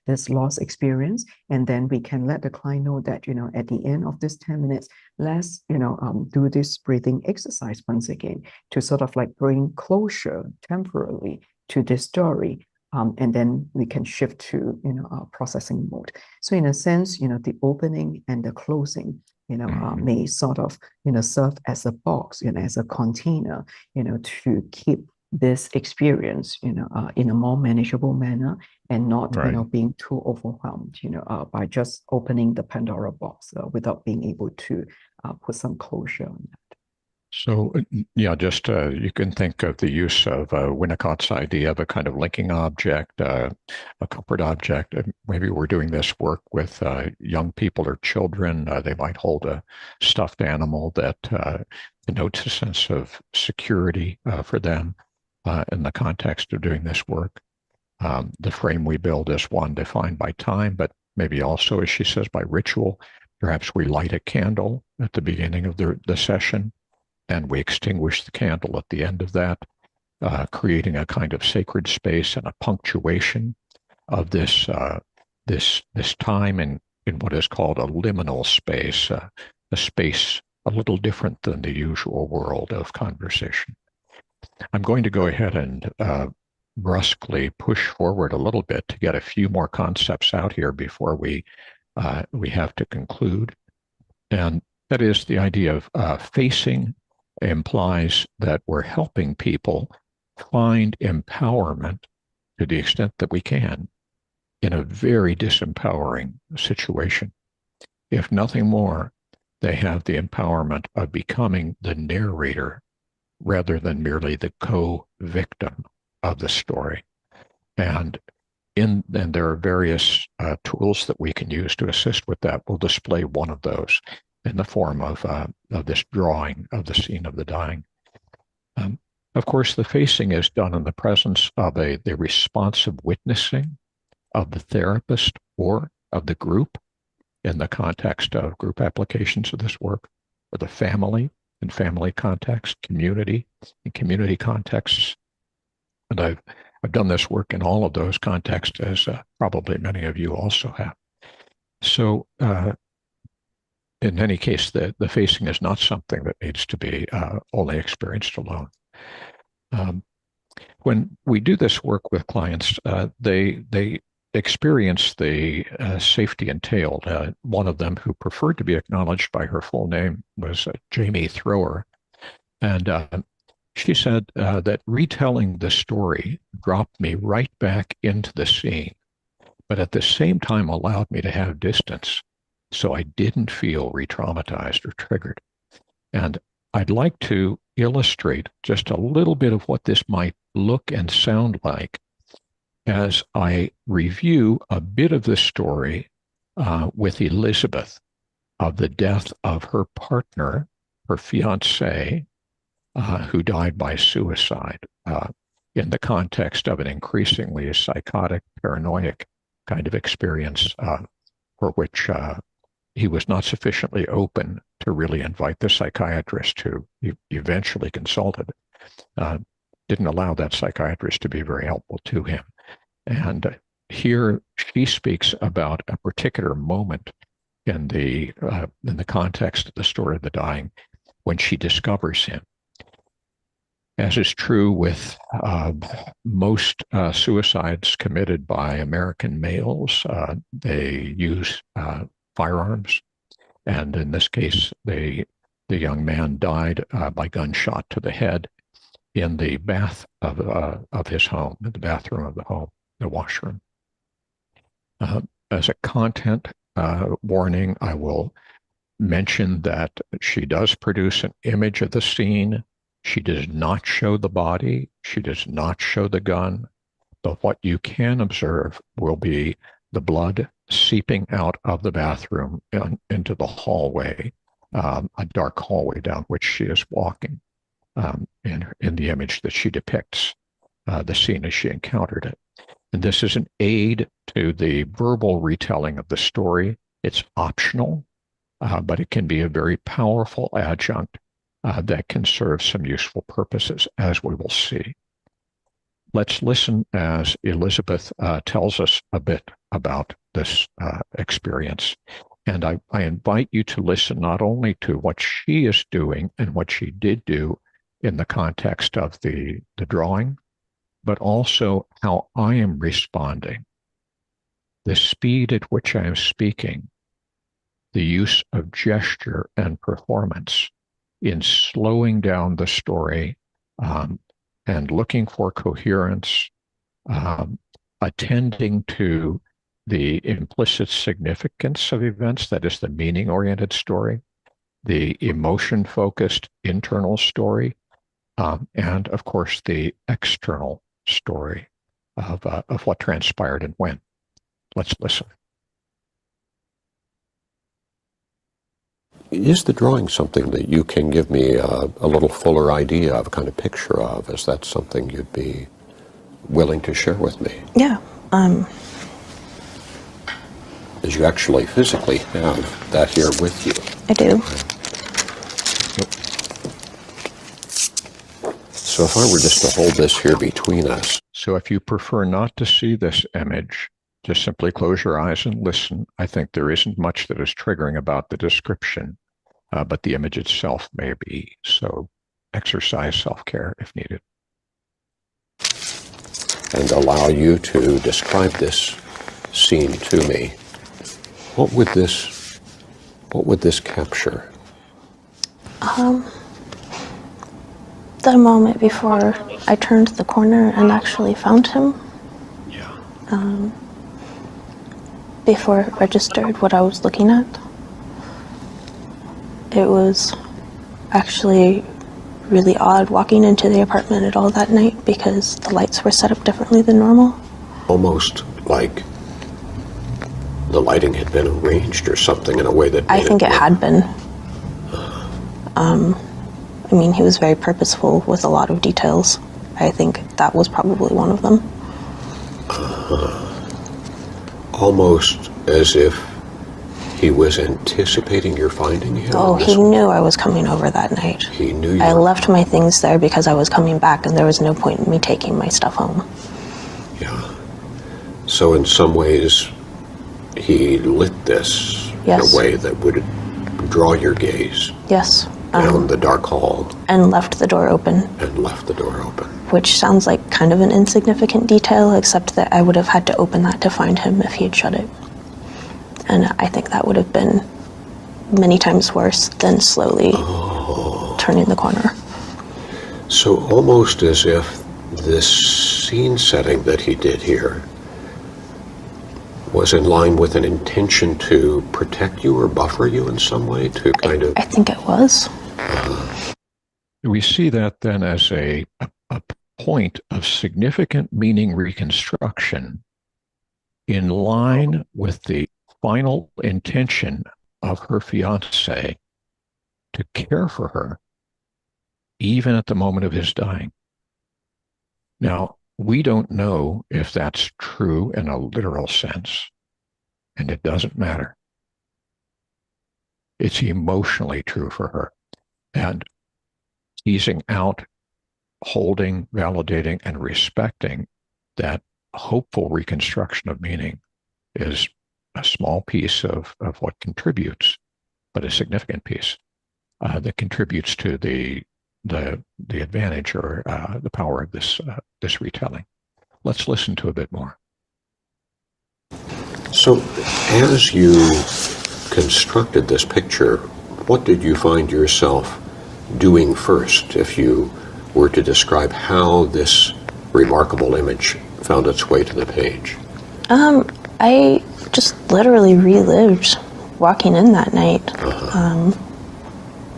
this loss experience. And then we can let the client know that, at the end of this 10 minutes, let's, do this breathing exercise once again to sort of like bring closure temporarily to this story. And then we can shift to, processing mode. So in a sense, the opening and the closing, may sort of, serve as a box, as a container, to keep this experience, in a more manageable manner and not, being too overwhelmed, by just opening the Pandora box without being able to put some closure on that. So, yeah, just you can think of the use of Winnicott's idea of a kind of linking object, a comfort object. Maybe we're doing this work with young people or children. They might hold a stuffed animal that denotes a sense of security for them in the context of doing this work. The frame we build is one defined by time, but maybe also, as she says, by ritual. Perhaps we light a candle at the beginning of the session, and we extinguish the candle at the end of that, creating a kind of sacred space and a punctuation of this time in what is called a liminal space, a space a little different than the usual world of conversation. I'm going to go ahead and brusquely push forward a little bit to get a few more concepts out here before we have to conclude, and that is the idea of facing implies that we're helping people find empowerment to the extent that we can in a very disempowering situation. If nothing more, they have the empowerment of becoming the narrator rather than merely the co-victim of the story. And and there are various tools that we can use to assist with that. We'll display one of those in the form of this drawing of the scene of the dying. Of course, the facing is done in the presence of the responsive witnessing of the therapist or of the group in the context of group applications of this work, or the family in family context, community in community contexts. And I've done this work in all of those contexts, as probably many of you also have. So in any case, the facing is not something that needs to be only experienced alone. When we do this work with clients, they experience the safety entailed. One of them, who preferred to be acknowledged by her full name, was Jamie Thrower. And she said that retelling the story dropped me right back into the scene, but at the same time allowed me to have distance, so I didn't feel re-traumatized or triggered. And I'd like to illustrate just a little bit of what this might look and sound like as I review a bit of the story with Elizabeth of the death of her partner, her fiancé, who died by suicide in the context of an increasingly psychotic, paranoid kind of experience for which he was not sufficiently open to really invite the psychiatrist who he eventually consulted. Didn't allow that psychiatrist to be very helpful to him. And here she speaks about a particular moment in the context of the story of the dying when she discovers him. As is true with most suicides committed by American males, they use firearms. And in this case, the young man died by gunshot to the head in the bath of his home, in the bathroom of the home, the washroom. As a content warning, I will mention that she does produce an image of the scene. She does not show the body. She does not show the gun. But what you can observe will be the blood seeping out of the bathroom into the hallway, a dark hallway down which she is walking in the image that she depicts the scene as she encountered it. And this is an aid to the verbal retelling of the story. It's optional, but it can be a very powerful adjunct that can serve some useful purposes, as we will see. Let's listen as Elizabeth tells us a bit about this experience. And I invite you to listen not only to what she is doing and what she did do in the context of the drawing, but also how I am responding, the speed at which I am speaking, the use of gesture and performance in slowing down the story and looking for coherence, attending to the implicit significance of events, that is the meaning-oriented story, the emotion-focused internal story, and of course the external story of what transpired and when. Let's listen. Is the drawing something that you can give me a little fuller idea of, a kind of picture of? Is that something you'd be willing to share with me? Yeah. As you actually physically have that here with you. I do. So if I were just to hold this here between us. So if you prefer not to see this image, just simply close your eyes and listen. I think there isn't much that is triggering about the description, but the image itself may be. So exercise self-care if needed. And allow you to describe this scene to me. What would this capture? The moment before I turned the corner and actually found him. Yeah. Before it registered what I was looking at. It was actually really odd walking into the apartment at all that night because the lights were set up differently than normal. Almost like the lighting had been arranged or something in a way that I made think it look- had been. I mean, he was very purposeful with a lot of details. I think that was probably one of them. Almost as if he was anticipating your finding him. Oh, and he this- knew I was coming over that night. He knew you I were- left my things there because I was coming back, and there was no point in me taking my stuff home. Yeah. So in some ways, he lit this Yes. in a way that would draw your gaze Yes. down the dark hall And left the door open, and left the door open. which sounds like kind of an insignificant detail, except that I would have had to open that to find him if he had shut it. And I think that would have been many times worse than slowly turning the corner. So almost as if this scene setting that he did here was in line with an intention to protect you or buffer you in some way, to kind of... I think it was. We see that then as a point of significant meaning reconstruction in line with the final intention of her fiance to care for her even at the moment of his dying. Now, we don't know if that's true in a literal sense, and it doesn't matter. It's emotionally true for her. And teasing out, holding, validating, and respecting that hopeful reconstruction of meaning is a small piece of what contributes, but a significant piece that contributes to the advantage or the power of this retelling. Let's listen to a bit more. So as you constructed this picture, what did you find yourself doing first, if you were to describe how this remarkable image found its way to the page? I just literally relived walking in that night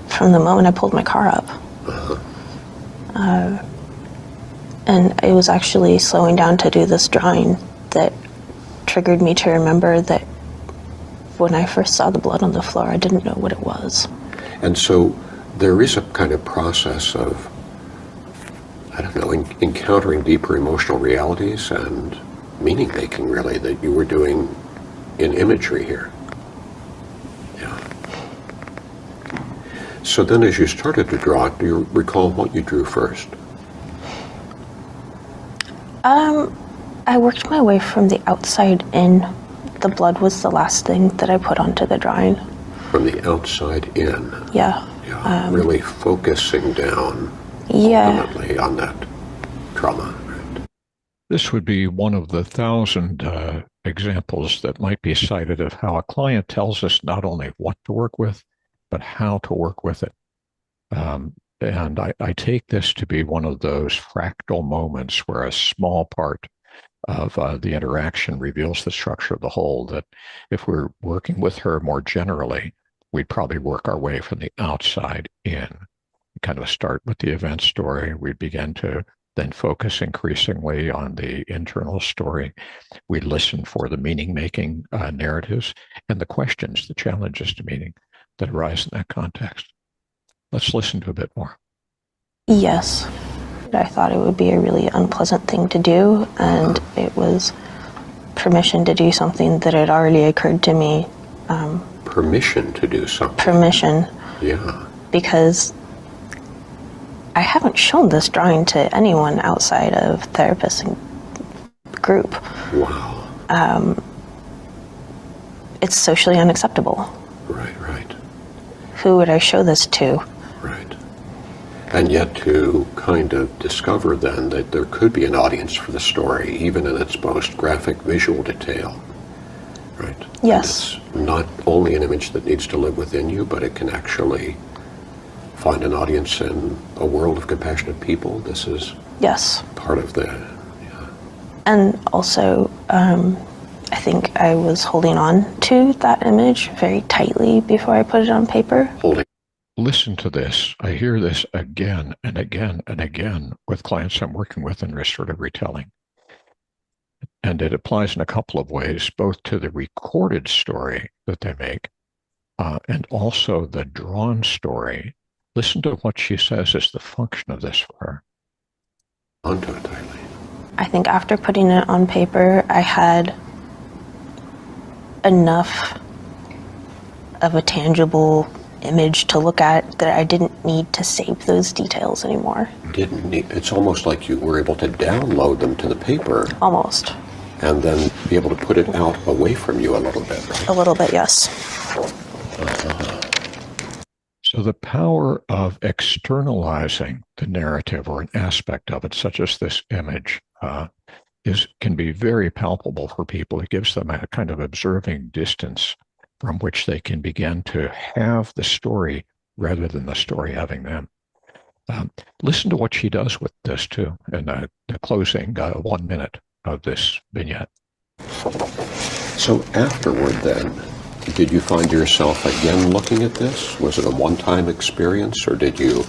from the moment I pulled my car up. And it was actually slowing down to do this drawing that triggered me to remember that when I first saw the blood on the floor, I didn't know what it was. And so there is a kind of process of, I don't know, encountering deeper emotional realities and meaning making, really, that you were doing in imagery here. Yeah. So then as you started to draw it, do you recall what you drew first? I worked my way from the outside in. The blood was the last thing that I put onto the drawing. From the outside in. Yeah. Yeah, really focusing down ultimately on that trauma. Right? This would be one of the 1,000 examples that might be cited of how a client tells us not only what to work with, but how to work with it. And I take this to be one of those fractal moments where a small part of the interaction reveals the structure of the whole, that if we're working with her more generally, we'd probably work our way from the outside in. Kind of start with the event story. We'd begin to then focus increasingly on the internal story. We'd listen for the meaning-making narratives and the questions, the challenges to meaning that arise in that context. Let's listen to a bit more. Yes. I thought it would be a really unpleasant thing to do, and it was permission to do something that had already occurred to me. Permission to do something. Permission. Yeah. Because I haven't shown this drawing to anyone outside of therapists and group. Wow. It's socially unacceptable. Right. Who would I show this to? Right. And yet to kind of discover then that there could be an audience for the story, even in its most graphic visual detail. Right? Yes. And it's not only an image that needs to live within you, but it can actually find an audience in a world of compassionate people. This is Yes. part of the... And also, I think I was holding on to that image very tightly before I put it on paper. Holding. Listen to this. I hear this again and again and again with clients I'm working with in restorative retelling. And it applies in a couple of ways, both to the recorded story that they make and also the drawn story. Listen to what she says is the function of this for her. Onto it, Eileen. I think after putting it on paper, I had enough of a tangible image to look at that I didn't need to save those details anymore. It's almost like you were able to download them to the paper. Almost. And then be able to put it out away from you a little bit, right? A little bit, yes. So the power of externalizing the narrative or an aspect of it, such as this image, can be very palpable for people. It gives them a kind of observing distance from which they can begin to have the story rather than the story having them. Listen to what she does with this too in the closing 1 minute of this vignette. So afterward then, did you find yourself again looking at this? Was it a one-time experience, or did you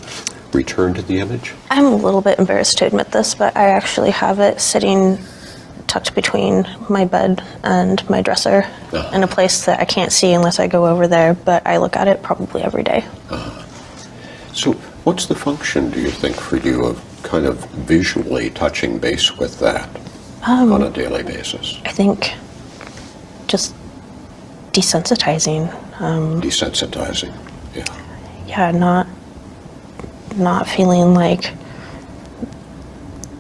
return to the image? I'm a little bit embarrassed to admit this, but I actually have it sitting tucked between my bed and my dresser in a place that I can't see unless I go over there, but I look at it probably every day. So what's the function, do you think, for you of kind of visually touching base with that on a daily basis? I think just desensitizing. Desensitizing, yeah. Yeah, not feeling like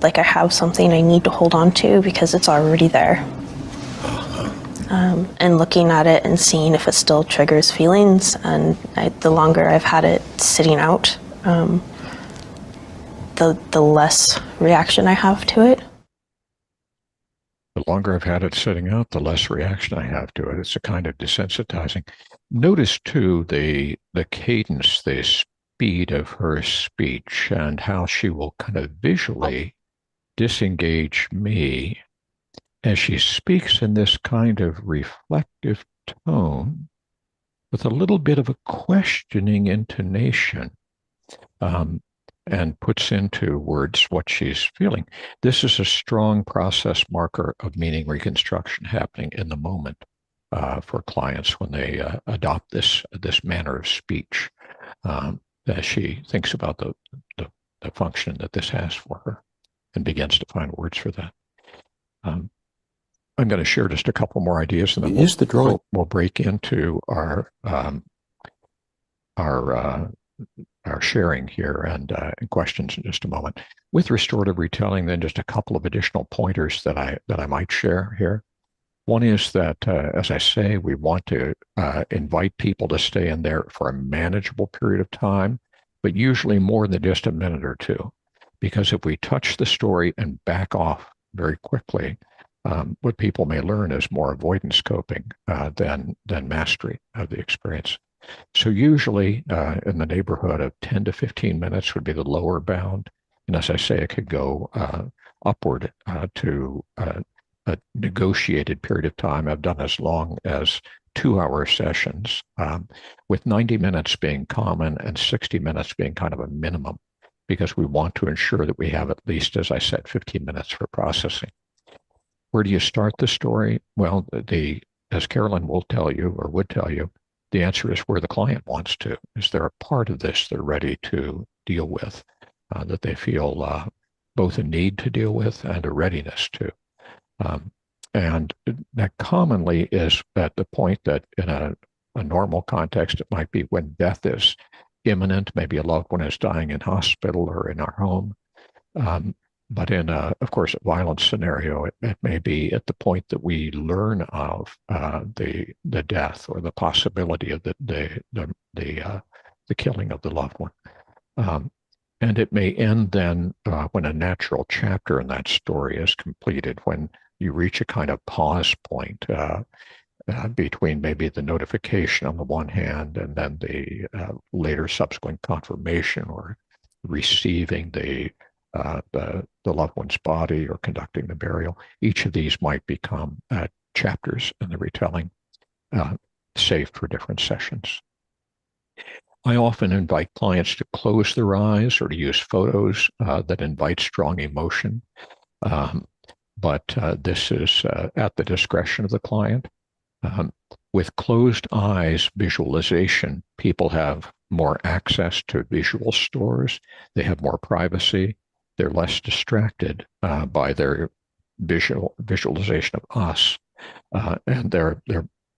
I have something I need to hold on to because it's already there. And looking at it and seeing if it still triggers feelings. And the longer I've had it sitting out, the less reaction I have to it. The longer I've had it sitting out, the less reaction I have to it. It's a kind of desensitizing. Notice too the cadence, the speed of her speech, and how she will kind of visually disengage me as she speaks in this kind of reflective tone with a little bit of a questioning intonation, and puts into words what she's feeling. This is a strong process marker of meaning reconstruction happening in the moment for clients when they adopt this manner of speech, as she thinks about the function that this has for her and begins to find words for that. I'm going to share just a couple more ideas, and then we'll break into our sharing here and questions in just a moment. With restorative retelling, then just a couple of additional pointers that I might share here. One is that, as I say, we want to invite people to stay in there for a manageable period of time, but usually more than just a minute or two. Because if we touch the story and back off very quickly, what people may learn is more avoidance coping than mastery of the experience. So usually in the neighborhood of 10 to 15 minutes would be the lower bound. And as I say, it could go upward to a negotiated period of time. I've done as long as 2-hour sessions, with 90 minutes being common and 60 minutes being kind of a minimum, because we want to ensure that we have at least, as I said, 15 minutes for processing. Where do you start the story? Well, as Carolyn will tell you, or would tell you, the answer is where the client wants to. Is there a part of this they're ready to deal with, that they feel both a need to deal with and a readiness to? And that commonly is at the point that in a normal context, it might be when death is imminent, maybe a loved one is dying in hospital or in our home. But in, of course, a violent scenario, it may be at the point that we learn of the death or the possibility of the killing of the loved one. And it may end then when a natural chapter in that story is completed, when you reach a kind of pause point between maybe the notification on the one hand and then the later subsequent confirmation or receiving the loved one's body or conducting the burial. Each of these might become chapters in the retelling, saved for different sessions. I often invite clients to close their eyes or to use photos that invite strong emotion. but this is at the discretion of the client. With closed eyes visualization, people have more access to visual stores. They have more privacy. They're less distracted by their visualization of us, and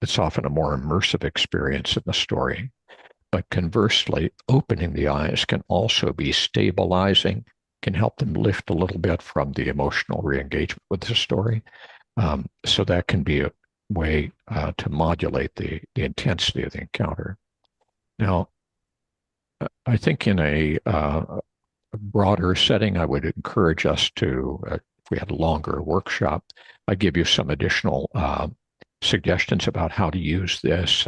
it's often a more immersive experience in the story. But conversely, opening the eyes can also be stabilizing, can help them lift a little bit from the emotional re-engagement with the story. So that can be a way to modulate the intensity of the encounter. Now, I think in a broader setting, I would encourage us to, if we had a longer workshop, I'd give you some additional suggestions about how to use this.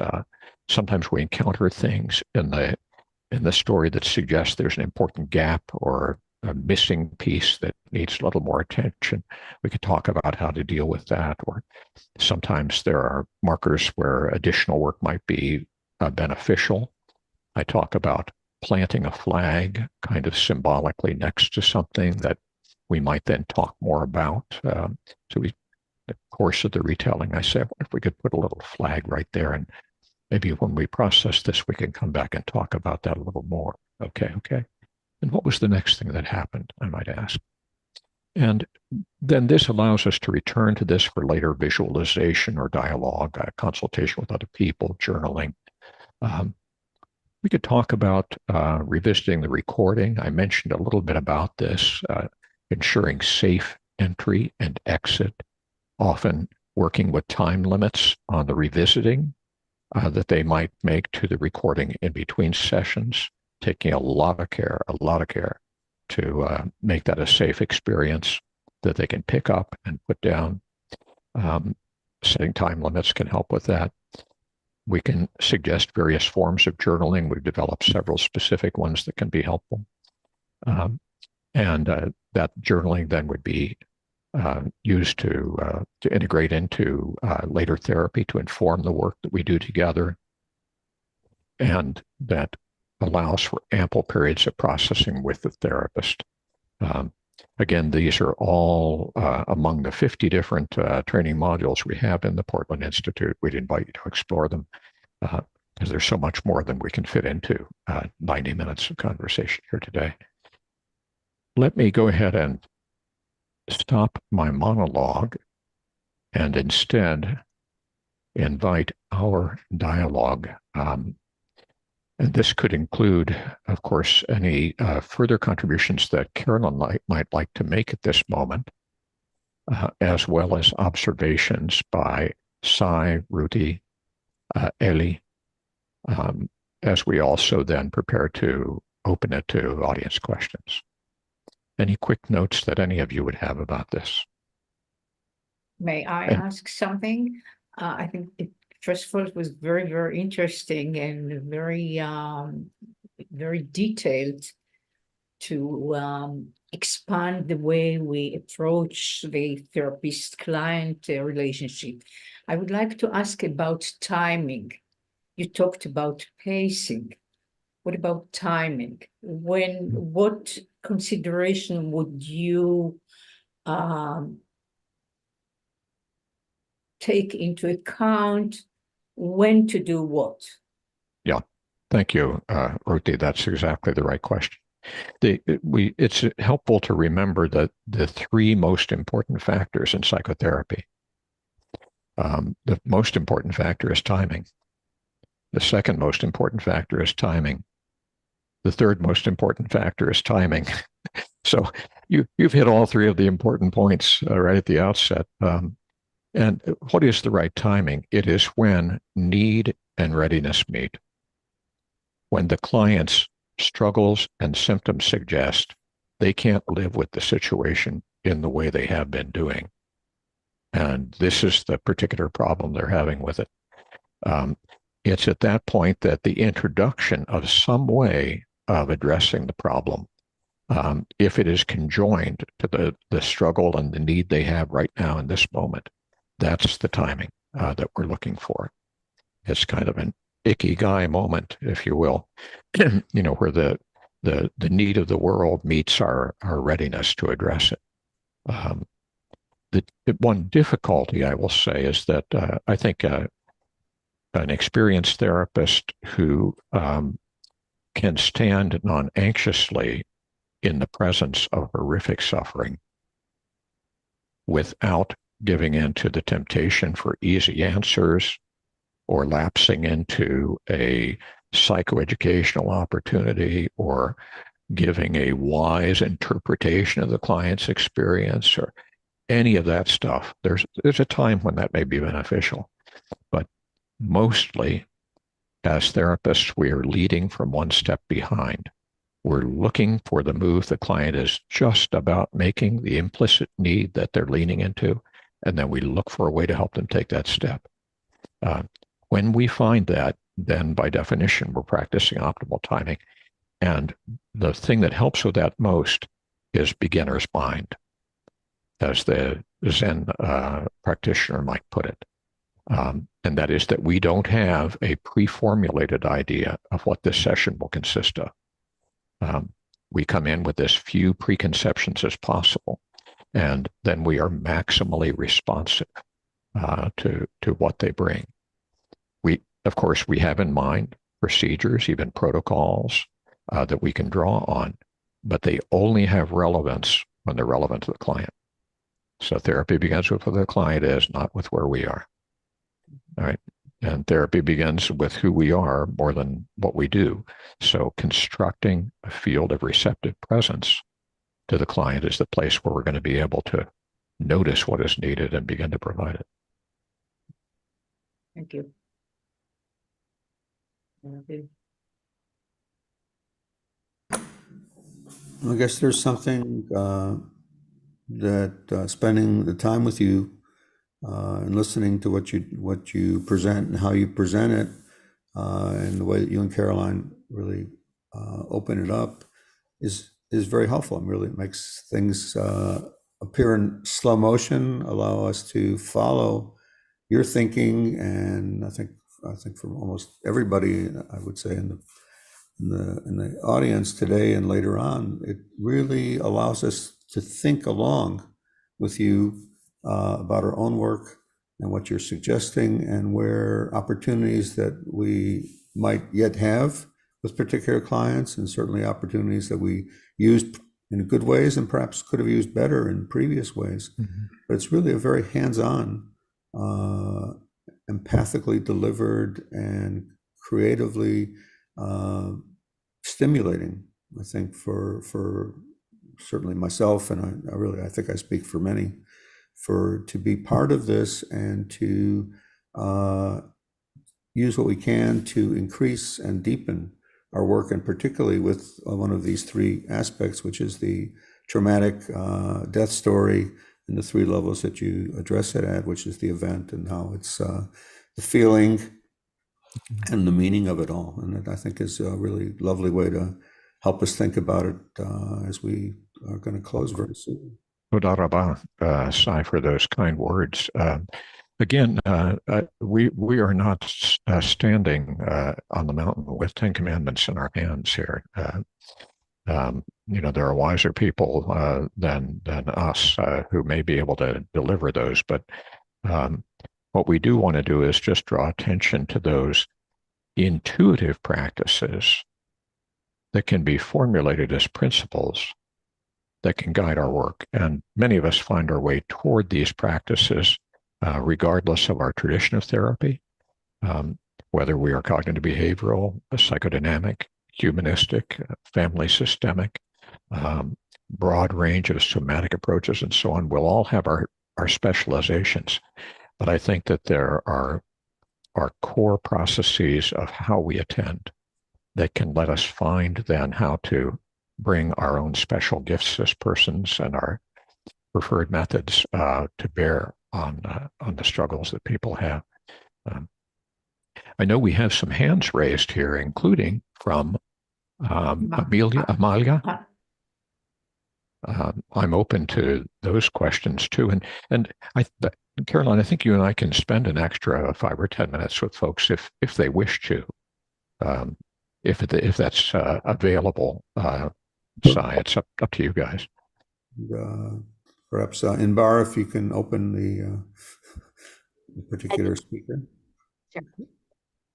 Sometimes we encounter things in the story that suggests there's an important gap or a missing piece that needs a little more attention. We could talk about how to deal with that. Or sometimes there are markers where additional work might be beneficial. I talk about planting a flag kind of symbolically next to something that we might then talk more about. So in the course of the retelling, I said, what if we could put a little flag right there, and maybe when we process this, we can come back and talk about that a little more. Okay. And what was the next thing that happened, I might ask? And then this allows us to return to this for later visualization or dialogue, consultation with other people, journaling. We could talk about revisiting the recording. I mentioned a little bit about this, ensuring safe entry and exit, often working with time limits on the revisiting that they might make to the recording in between sessions, taking a lot of care to make that a safe experience that they can pick up and put down. Setting time limits can help with that. We can suggest various forms of journaling. We've developed several specific ones that can be helpful. And that journaling then would be used to integrate into later therapy to inform the work that we do together. And that allows for ample periods of processing with the therapist. Again, these are all among the 50 different training modules we have in the Portland Institute. We'd invite you to explore them because there's so much more than we can fit into 90 minutes of conversation here today. Let me go ahead and stop my monologue and instead invite our dialogue. And this could include, of course, any further contributions that Carolyn might like to make at this moment, as well as observations by Sai, Ruti, Eli, as we also then prepare to open it to audience questions. Any quick notes that any of you would have about this? May I ask something? I think first of all, it was very, very interesting and very, very detailed to expand the way we approach the therapist-client relationship. I would like to ask about timing. You talked about pacing. What about timing? What consideration would you take into account when to do what? Yeah, thank you, Ruti. That's exactly the right question. It's helpful to remember that the three most important factors in psychotherapy. The most important factor is timing. The second most important factor is timing. The third most important factor is timing. So you've hit all three of the important points right at the outset. And what is the right timing? It is when need and readiness meet. When the client's struggles and symptoms suggest they can't live with the situation in the way they have been doing. And this is the particular problem they're having with it. It's at that point that the introduction of some way of addressing the problem, if it is conjoined to the struggle and the need they have right now in this moment, that's the timing that we're looking for. It's kind of an ikigai moment, if you will, where the need of the world meets our readiness to address it. one difficulty I will say is that I think an experienced therapist who can stand non-anxiously in the presence of horrific suffering without giving in to the temptation for easy answers or lapsing into a psychoeducational opportunity or giving a wise interpretation of the client's experience or any of that stuff. There's a time when that may be beneficial, but mostly as therapists, we are leading from one step behind. We're looking for the move the client is just about making, the implicit need that they're leaning into, and then we look for a way to help them take that step. When we find that, then by definition, we're practicing optimal timing. And the thing that helps with that most is beginner's mind, as the Zen practitioner might put it. And that is that we don't have a pre-formulated idea of what this session will consist of. We come in with as few preconceptions as possible, and then we are maximally responsive to what they bring. Of course, we have in mind procedures, even protocols that we can draw on, but they only have relevance when they're relevant to the client. So therapy begins with where the client is, not with where we are. All right. And therapy begins with who we are more than what we do. So constructing a field of receptive presence to the client is the place where we're going to be able to notice what is needed and begin to provide it. Thank you. I guess there's something that spending the time with you and listening to what you present and how you present it, and the way that you and Caroline really open it up is very helpful, and really makes things appear in slow motion, allow us to follow your thinking, and I think for almost everybody, I would say in the audience today and later on, it really allows us to think along with you about our own work and what you're suggesting, and where opportunities that we might yet have with particular clients, and certainly opportunities that we used in good ways and perhaps could have used better in previous ways. Mm-hmm. But it's really a very hands-on, empathically delivered and creatively stimulating, I think, for certainly myself, and I think I speak for many, to be part of this and to use what we can to increase and deepen our work, and particularly with one of these three aspects, which is the traumatic death story and the three levels that you address it at, which is the event and how it's the feeling and the meaning of it all. And that, I think, is a really lovely way to help us think about it as we are going to close very soon. Toda rabba, Sai, for those kind words. Again, we are not standing on the mountain with 10 commandments in our hands here. There are wiser people than us who may be able to deliver those, but what we do want to do is just draw attention to those intuitive practices that can be formulated as principles that can guide our work. And many of us find our way toward these practices regardless of our tradition of therapy, whether we are cognitive behavioral, psychodynamic, humanistic, family systemic, broad range of somatic approaches, and so on. We'll all have our specializations. But I think that there are core processes of how we attend that can let us find then how to bring our own special gifts as persons and our preferred methods to bear on the struggles that people have. I know we have some hands raised here, including from Amalia. I'm open to those questions too. And Caroline, I think you and I can spend an extra 5 or 10 minutes with folks if they wish to, if that's available. Sai, it's up to you guys. Perhaps Inbar, if you can open the particular speaker.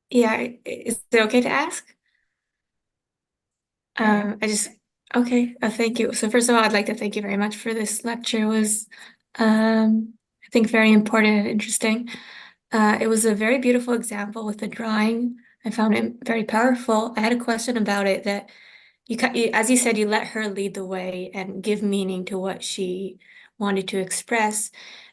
Yeah, is it okay to ask? Okay, thank you. So first of all, I'd like to thank you very much for this lecture. It was, I think, very important and interesting. It was a very beautiful example with the drawing. I found it very powerful. I had a question about it that as you said, you let her lead the way and give meaning to what she wanted to express.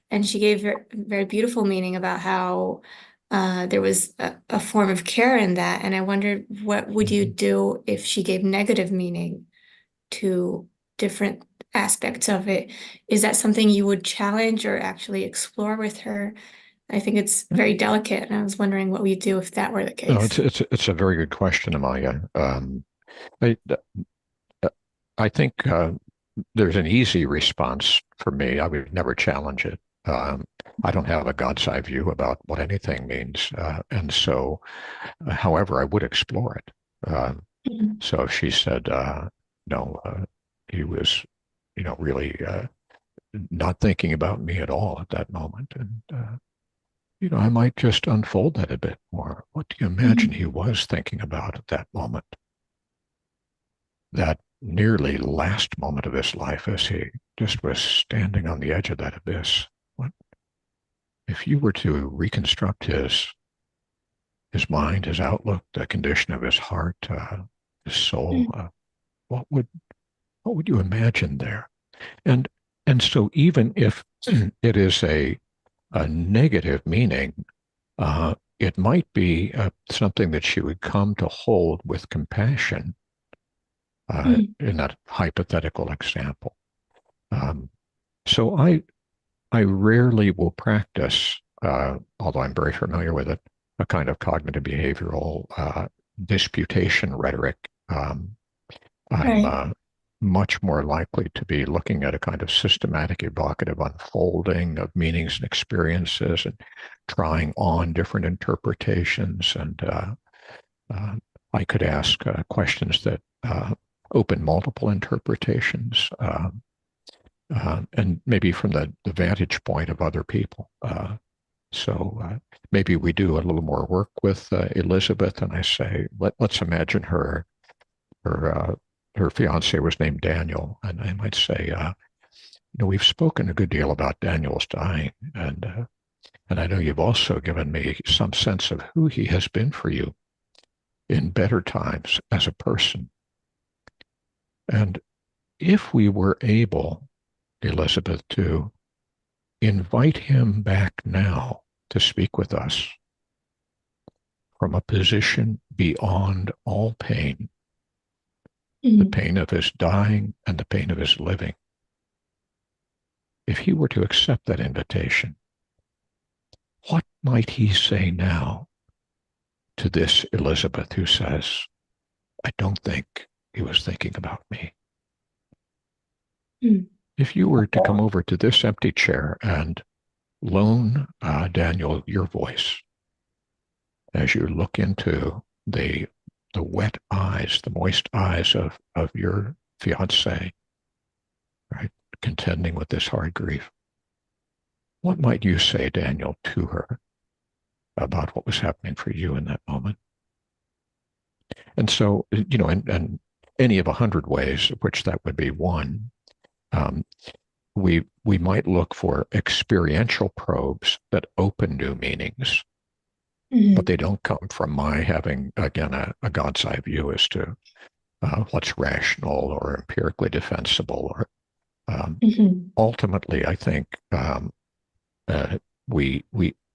And she gave very beautiful meaning about how there was a form of care in that. And I wondered, what would you do if she gave negative meaning to different aspects of it? Is that something you would challenge or actually explore with her? I think it's very delicate, and I was wondering what we'd do if that were the No, case. it's a very good question, Amaya. I think there's an easy response for me. I would never challenge it. I don't have a God's eye view about what anything means, and so, however, I would explore it. So if she said, no, he was, really not thinking about me at all at that moment, and I might just unfold that a bit more. What do you imagine he was thinking about at that moment? That nearly last moment of his life as he just was standing on the edge of that abyss. What if you were to reconstruct his mind, his outlook, the condition of his heart, his soul? What would you imagine there? And so even if it is a negative meaning, it might be something that she would come to hold with compassion in that hypothetical example. So I rarely will practice, although I'm very familiar with it, a kind of cognitive behavioral disputation rhetoric. I'm much more likely to be looking at a kind of systematic, evocative unfolding of meanings and experiences and trying on different interpretations. And I could ask questions that open multiple interpretations, and maybe from the vantage point of other people. So maybe we do a little more work with Elizabeth, and I say, let's imagine her fiance was named Daniel, and I might say, we've spoken a good deal about Daniel's dying, and I know you've also given me some sense of who he has been for you in better times as a person. And if we were able, Elizabeth, to invite him back now to speak with us from a position beyond all pain, the pain of his dying and the pain of his living. If he were to accept that invitation, what might he say now to this Elizabeth who says, I don't think he was thinking about me? If you were to come over to this empty chair and loan Daniel your voice as you look into the wet eyes, the moist eyes of your fiancée, right, contending with this hard grief, what might you say, Daniel, to her about what was happening for you in that moment? And so, and any of 100 ways, of which that would be one, we might look for experiential probes that open new meanings, but they don't come from my having, again, a God's eye view as to what's rational or empirically defensible. Or ultimately, I think we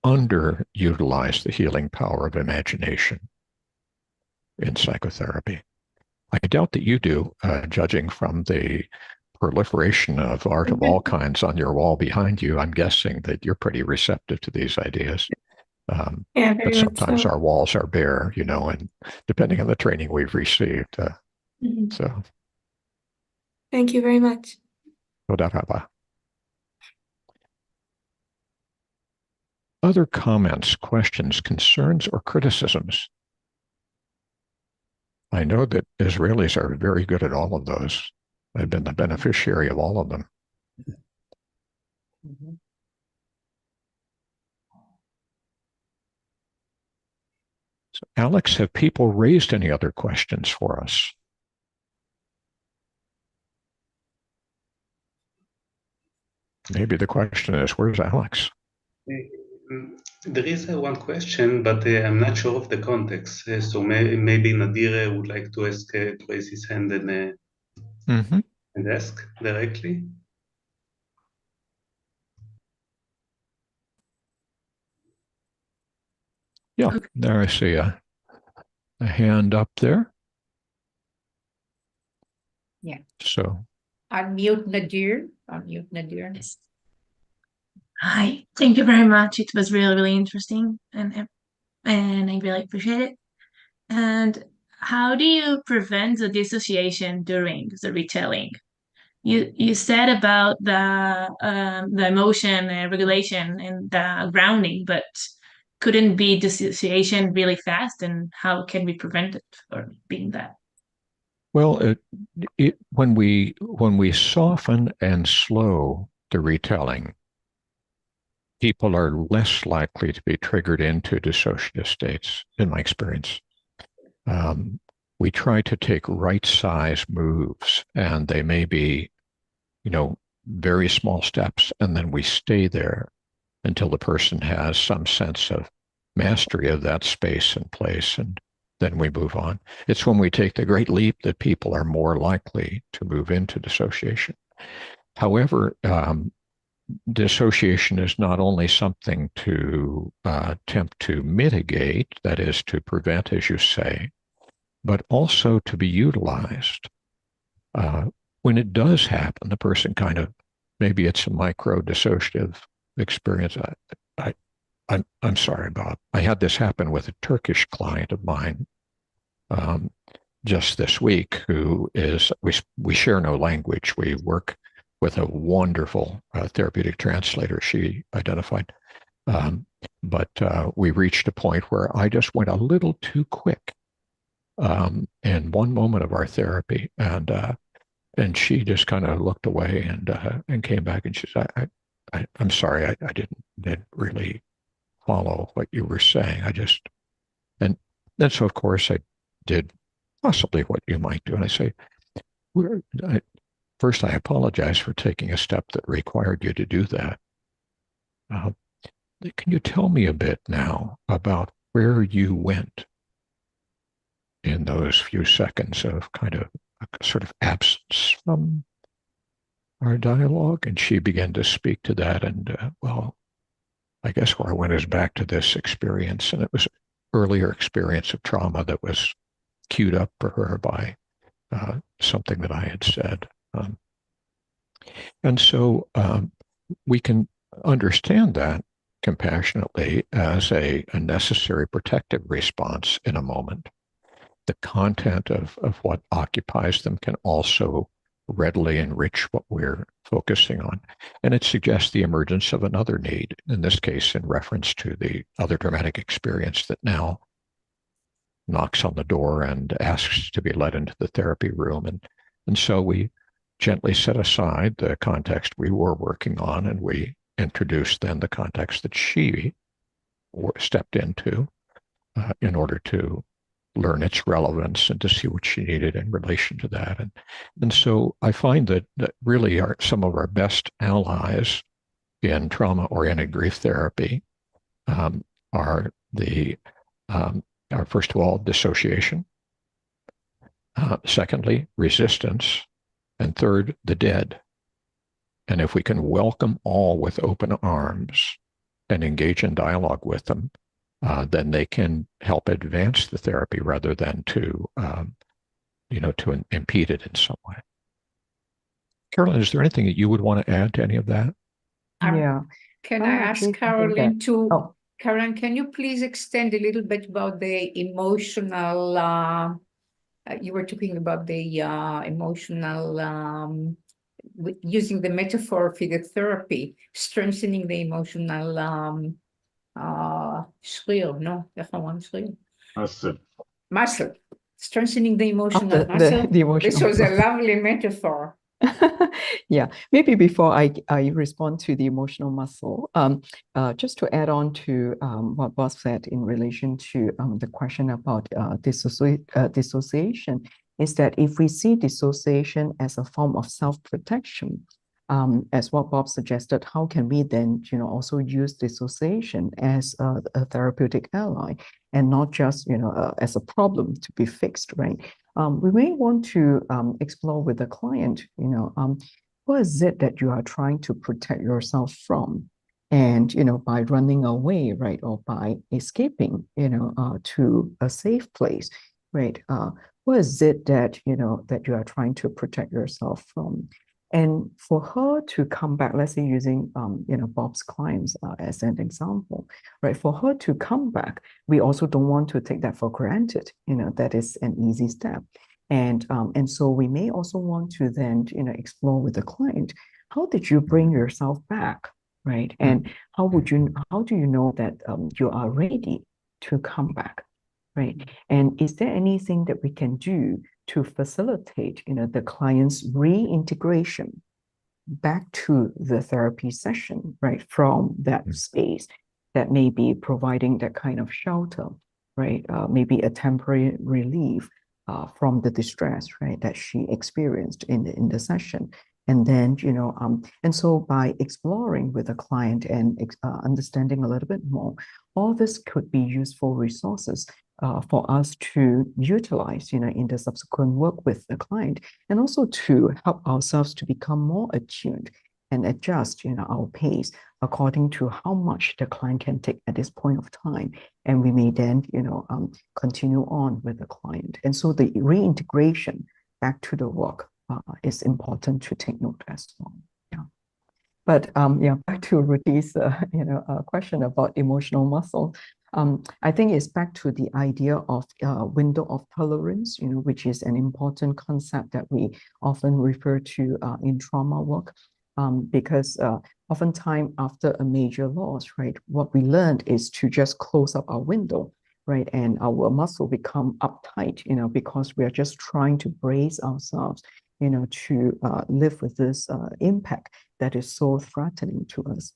underutilize the healing power of imagination in psychotherapy. I doubt that you do, judging from the proliferation of art of all kinds on your wall behind you. I'm guessing that you're pretty receptive to these ideas. Yeah, but very much sometimes so. our walls are bare, and depending on the training we've received. So, Thank you very much. toda raba. Other comments, questions, concerns, or criticisms? I know that Israelis are very good at all of those. I've been the beneficiary of all of them. Mhm. So, Alex, have people raised any other questions for us? Maybe the question is, where's Alex? There is one question, but I'm not sure of the context. So maybe Nadir would like to ask to raise his hand and ask directly. Yeah, there I see a hand up there. Yeah. So Unmute Nadir. Unmute Nadir. Yes. Hi, thank you very much. It was really, really interesting, and I really appreciate it. And how do you prevent the dissociation during the retelling? You said about the emotion regulation and the grounding, but couldn't be dissociation really fast? And how can we prevent it or being that? well, when we soften and slow the retelling, people are less likely to be triggered into dissociative states, in my experience. We try to take right-size moves, and they may be, very small steps, and then we stay there until the person has some sense of mastery of that space and place, and then we move on. It's when we take the great leap that people are more likely to move into dissociation. However, dissociation is not only something to attempt to mitigate, that is, to prevent, as you say, but also to be utilized. When it does happen, the person kind of, maybe it's a micro-dissociative experience. I'm sorry, Bob. I had this happen with a Turkish client of mine just this week, who is, we share no language. We work with a wonderful therapeutic translator, she identified. But we reached a point where I just went a little too quick in one moment of our therapy. And she just kind of looked away and came back, and she said, I'm sorry, I didn't really follow what you were saying. And so of course I did possibly what you might do. And I say, first, I apologize for taking a step that required you to do that. Can you tell me a bit now about where you went in those few seconds of kind of a sort of absence from our dialogue? And she began to speak to that. And well, I guess where I went is back to this experience. And it was an earlier experience of trauma that was queued up for her by something that I had said. And so we can understand that compassionately as a necessary protective response in a moment. The content of what occupies them can also readily enrich what we're focusing on. And it suggests the emergence of another need, in this case, in reference to the other traumatic experience that now knocks on the door and asks to be led into the therapy room. And so we gently set aside the context we were working on, and we introduced then the context that she stepped into in order to learn its relevance and to see what she needed in relation to that. And so I find that really are some of our best allies in trauma-oriented grief therapy are first of all, dissociation. Secondly, resistance. And third, the dead. And if we can welcome all with open arms and engage in dialogue with them, then they can help advance the therapy rather than to impede it in some way. Caroline, is there anything that you would want to add to any of that? Yeah. Can I'm I ask actually thinking Caroline that- to, Oh. Caroline, can you please extend a little bit about the emotional, you were talking about the emotional, using the metaphor for the therapy, strengthening the emotional schreeuw, no? Muscle. Strengthening the emotional muscle. the emotional This was a muscle. lovely metaphor. Yeah, maybe before I respond to the emotional muscle, just to add on to what Bob said in relation to the question about dissociation, is that if we see dissociation as a form of self-protection, as what Bob suggested, how can we then, also use dissociation as a therapeutic ally and not just, as a problem to be fixed, right? We may want to explore with the client, what is it that you are trying to protect yourself from? And, by running away, right, or by escaping, to a safe place, right? What is it that, that you are trying to protect yourself from? And for her to come back, let's say using, Bob's clients as an example, right? For her to come back, we also don't want to take that for granted. That is an easy step. And so we may also want to then, explore with the client, how did you bring yourself back, right? And how do you know that you are ready to come back, right? And is there anything that we can do to facilitate, the client's reintegration back to the therapy session, right, from that space that may be providing that kind of shelter, right? Maybe a temporary relief from the distress, right, that she experienced in the session. And then, and so by exploring with the client and understanding a little bit more, all this could be useful resources for us to utilize, in the subsequent work with the client, and also to help ourselves to become more attuned and adjust, our pace according to how much the client can take at this point of time. And we may then, continue on with the client. And so the reintegration back to the work is important to take note as well. Yeah. But back to Rudy's, question about emotional muscle. I think it's back to the idea of window of tolerance, which is an important concept that we often refer to in trauma work, because oftentimes after a major loss, right, what we learned is to just close up our window, right, and our muscle become uptight, because we are just trying to brace ourselves, to live with this impact that is so threatening to us.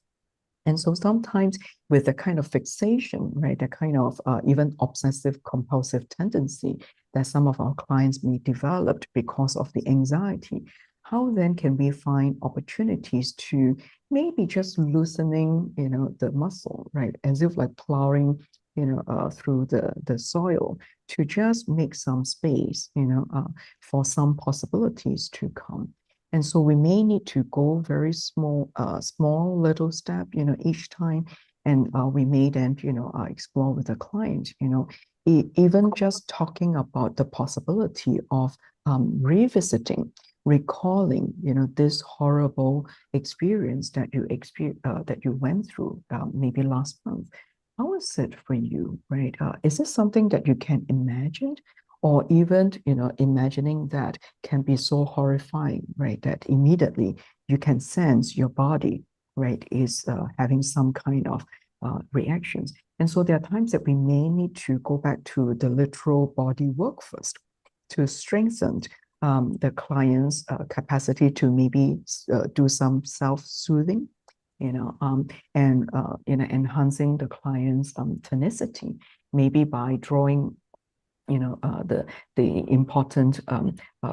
And so sometimes with the kind of fixation, right, the kind of even obsessive compulsive tendency that some of our clients may develop because of the anxiety, how then can we find opportunities to maybe just loosening, the muscle, right, as if like plowing, through the soil to just make some space, for some possibilities to come. And so we may need to go very small little step, each time. And we may then, explore with the client, even just talking about the possibility of revisiting, recalling, this horrible experience that you went through maybe last month. How is it for you, right? Is this something that you can imagine? Or even, imagining that can be so horrifying, right? That immediately you can sense your body, right, is having some kind of reactions. And so there are times that we may need to go back to the literal body work first to strengthen the client's capacity to maybe do some self-soothing, and enhancing the client's tenacity, maybe by drawing the important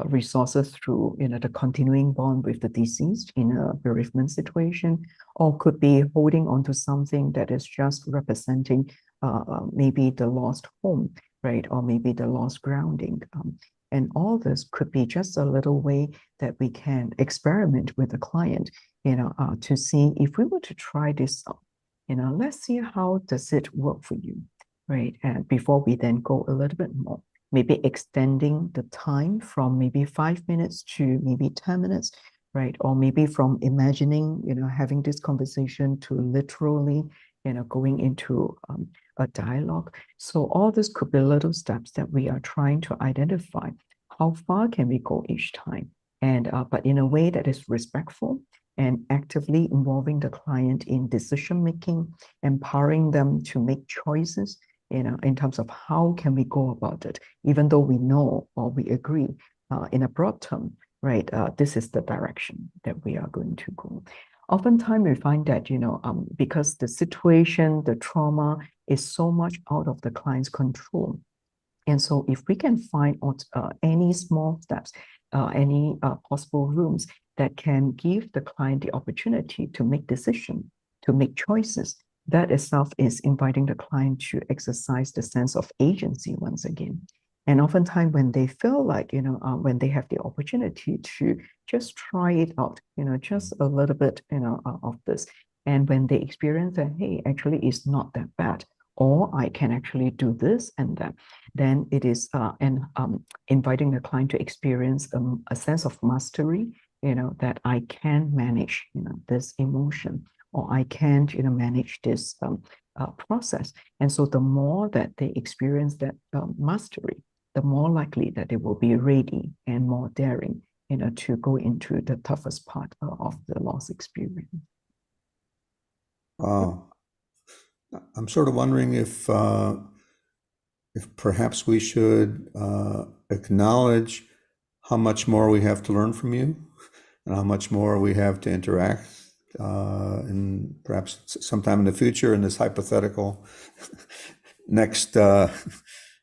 resources through the continuing bond with the deceased in a bereavement situation, or could be holding on to something that is just representing maybe the lost home, right, or maybe the lost grounding. And all this could be just a little way that we can experiment with the client, to see if we were to try this out, let's see how does it work for you, right? And before we then go a little bit more, maybe extending the time from maybe 5 minutes to maybe 10 minutes, right? Or maybe from imagining, having this conversation to literally, going into a dialogue. So all this could be little steps that we are trying to identify. How far can we go each time? And but in a way that is respectful and actively involving the client in decision making, empowering them to make choices, in terms of how can we go about it, even though we know or we agree in a broad term right? This is the direction that we are going to go. Oftentimes we find that, because the situation, the trauma is so much out of the client's control. And so if we can find out any small steps, any possible rooms that can give the client the opportunity to make decisions, to make choices, that itself is inviting the client to exercise the sense of agency once again. And oftentimes when they feel like, when they have the opportunity to just try it out, just a little bit, of this. And when they experience that, hey, actually it's not that bad, or I can actually do this and that, then it is inviting the client to experience a sense of mastery, that I can manage, this emotion, or I can, manage this process. And so the more that they experience that mastery, the more likely that they will be ready and more daring, to go into the toughest part of the loss experience. I'm sort of wondering if perhaps we should acknowledge how much more we have to learn from you and how much more we have to interact in perhaps sometime in the future in this hypothetical next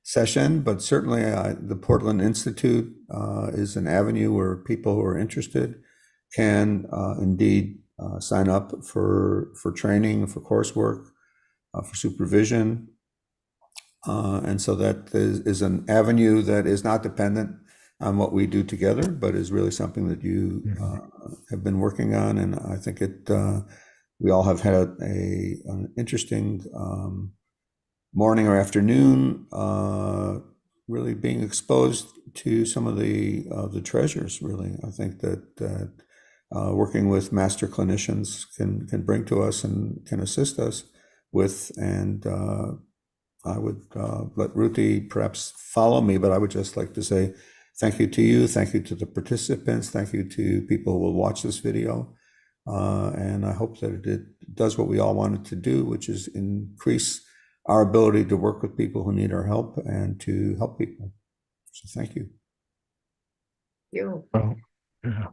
session. But certainly the Portland Institute is an avenue where people who are interested can indeed sign up for training, for coursework, for supervision. And so that is an avenue that is not dependent on what we do together, but is really something that you have been working on. And I think we all have had an interesting morning or afternoon, really being exposed to some of the treasures, really. I think that working with master clinicians can bring to us and can assist us with, and I would let Ruthie perhaps follow me, but I would just like to say thank you to you, thank you to the participants, thank you to people who will watch this video, and I hope that it does what we all want it to do, which is increase our ability to work with people who need our help and to help people. So thank you. Well, yeah.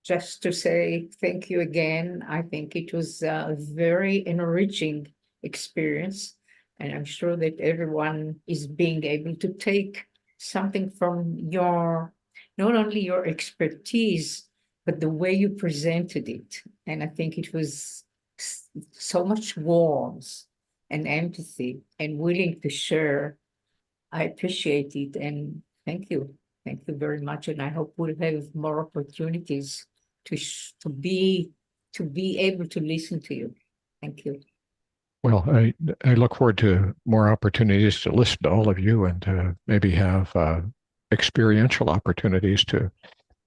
Just to say thank you again. I think it was a very enriching experience, and I'm sure that everyone is being able to take something from not only your expertise, but the way you presented it. And I think it was so much warmth and empathy and willing to share. I appreciate it, and thank you. Thank you very much. And I hope we'll have more opportunities to be able to listen to you. Thank you. Well, I look forward to more opportunities to listen to all of you and to maybe have experiential opportunities to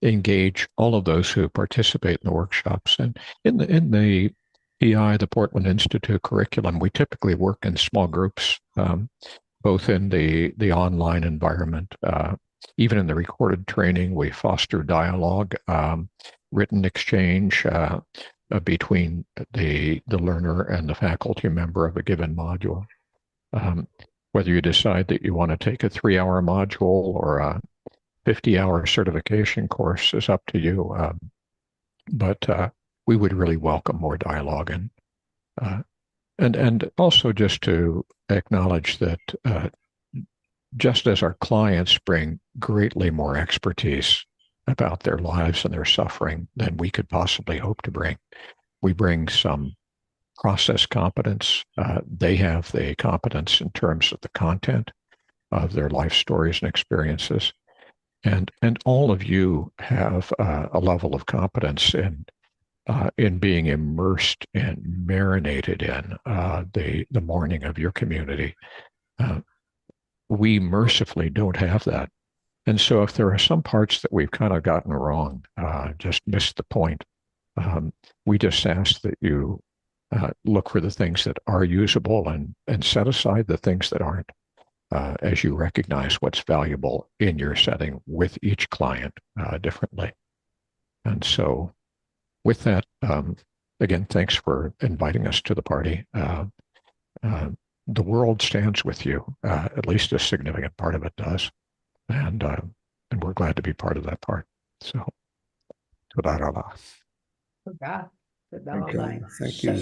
engage all of those who participate in the workshops. And in the PI, the Portland Institute curriculum, we typically work in small groups, both in the online environment, even in the recorded training. We foster dialogue, written exchange between the learner and the faculty member of a given module. Whether you decide that you want to take a 3-hour module or a 50-hour certification course is up to you. But we would really welcome more dialogue, and also just to acknowledge that just as our clients bring greatly more expertise about their lives and their suffering than we could possibly hope to bring, we bring some process competence. They have the competence in terms of the content of their life stories and experiences. And all of you have a level of competence in being immersed and marinated in the mourning of your community. We mercifully don't have that. And so if there are some parts that we've kind of gotten wrong, just missed the point, we just ask that you look for the things that are usable and set aside the things that aren't, as you recognize what's valuable in your setting with each client differently. And so with that, again, thanks for inviting us to the party. The world stands with you, at least a significant part of it does. And we're glad to be part of that part. So תודה רבה. תודה. תודה Okay, רבה. thank you. שלום.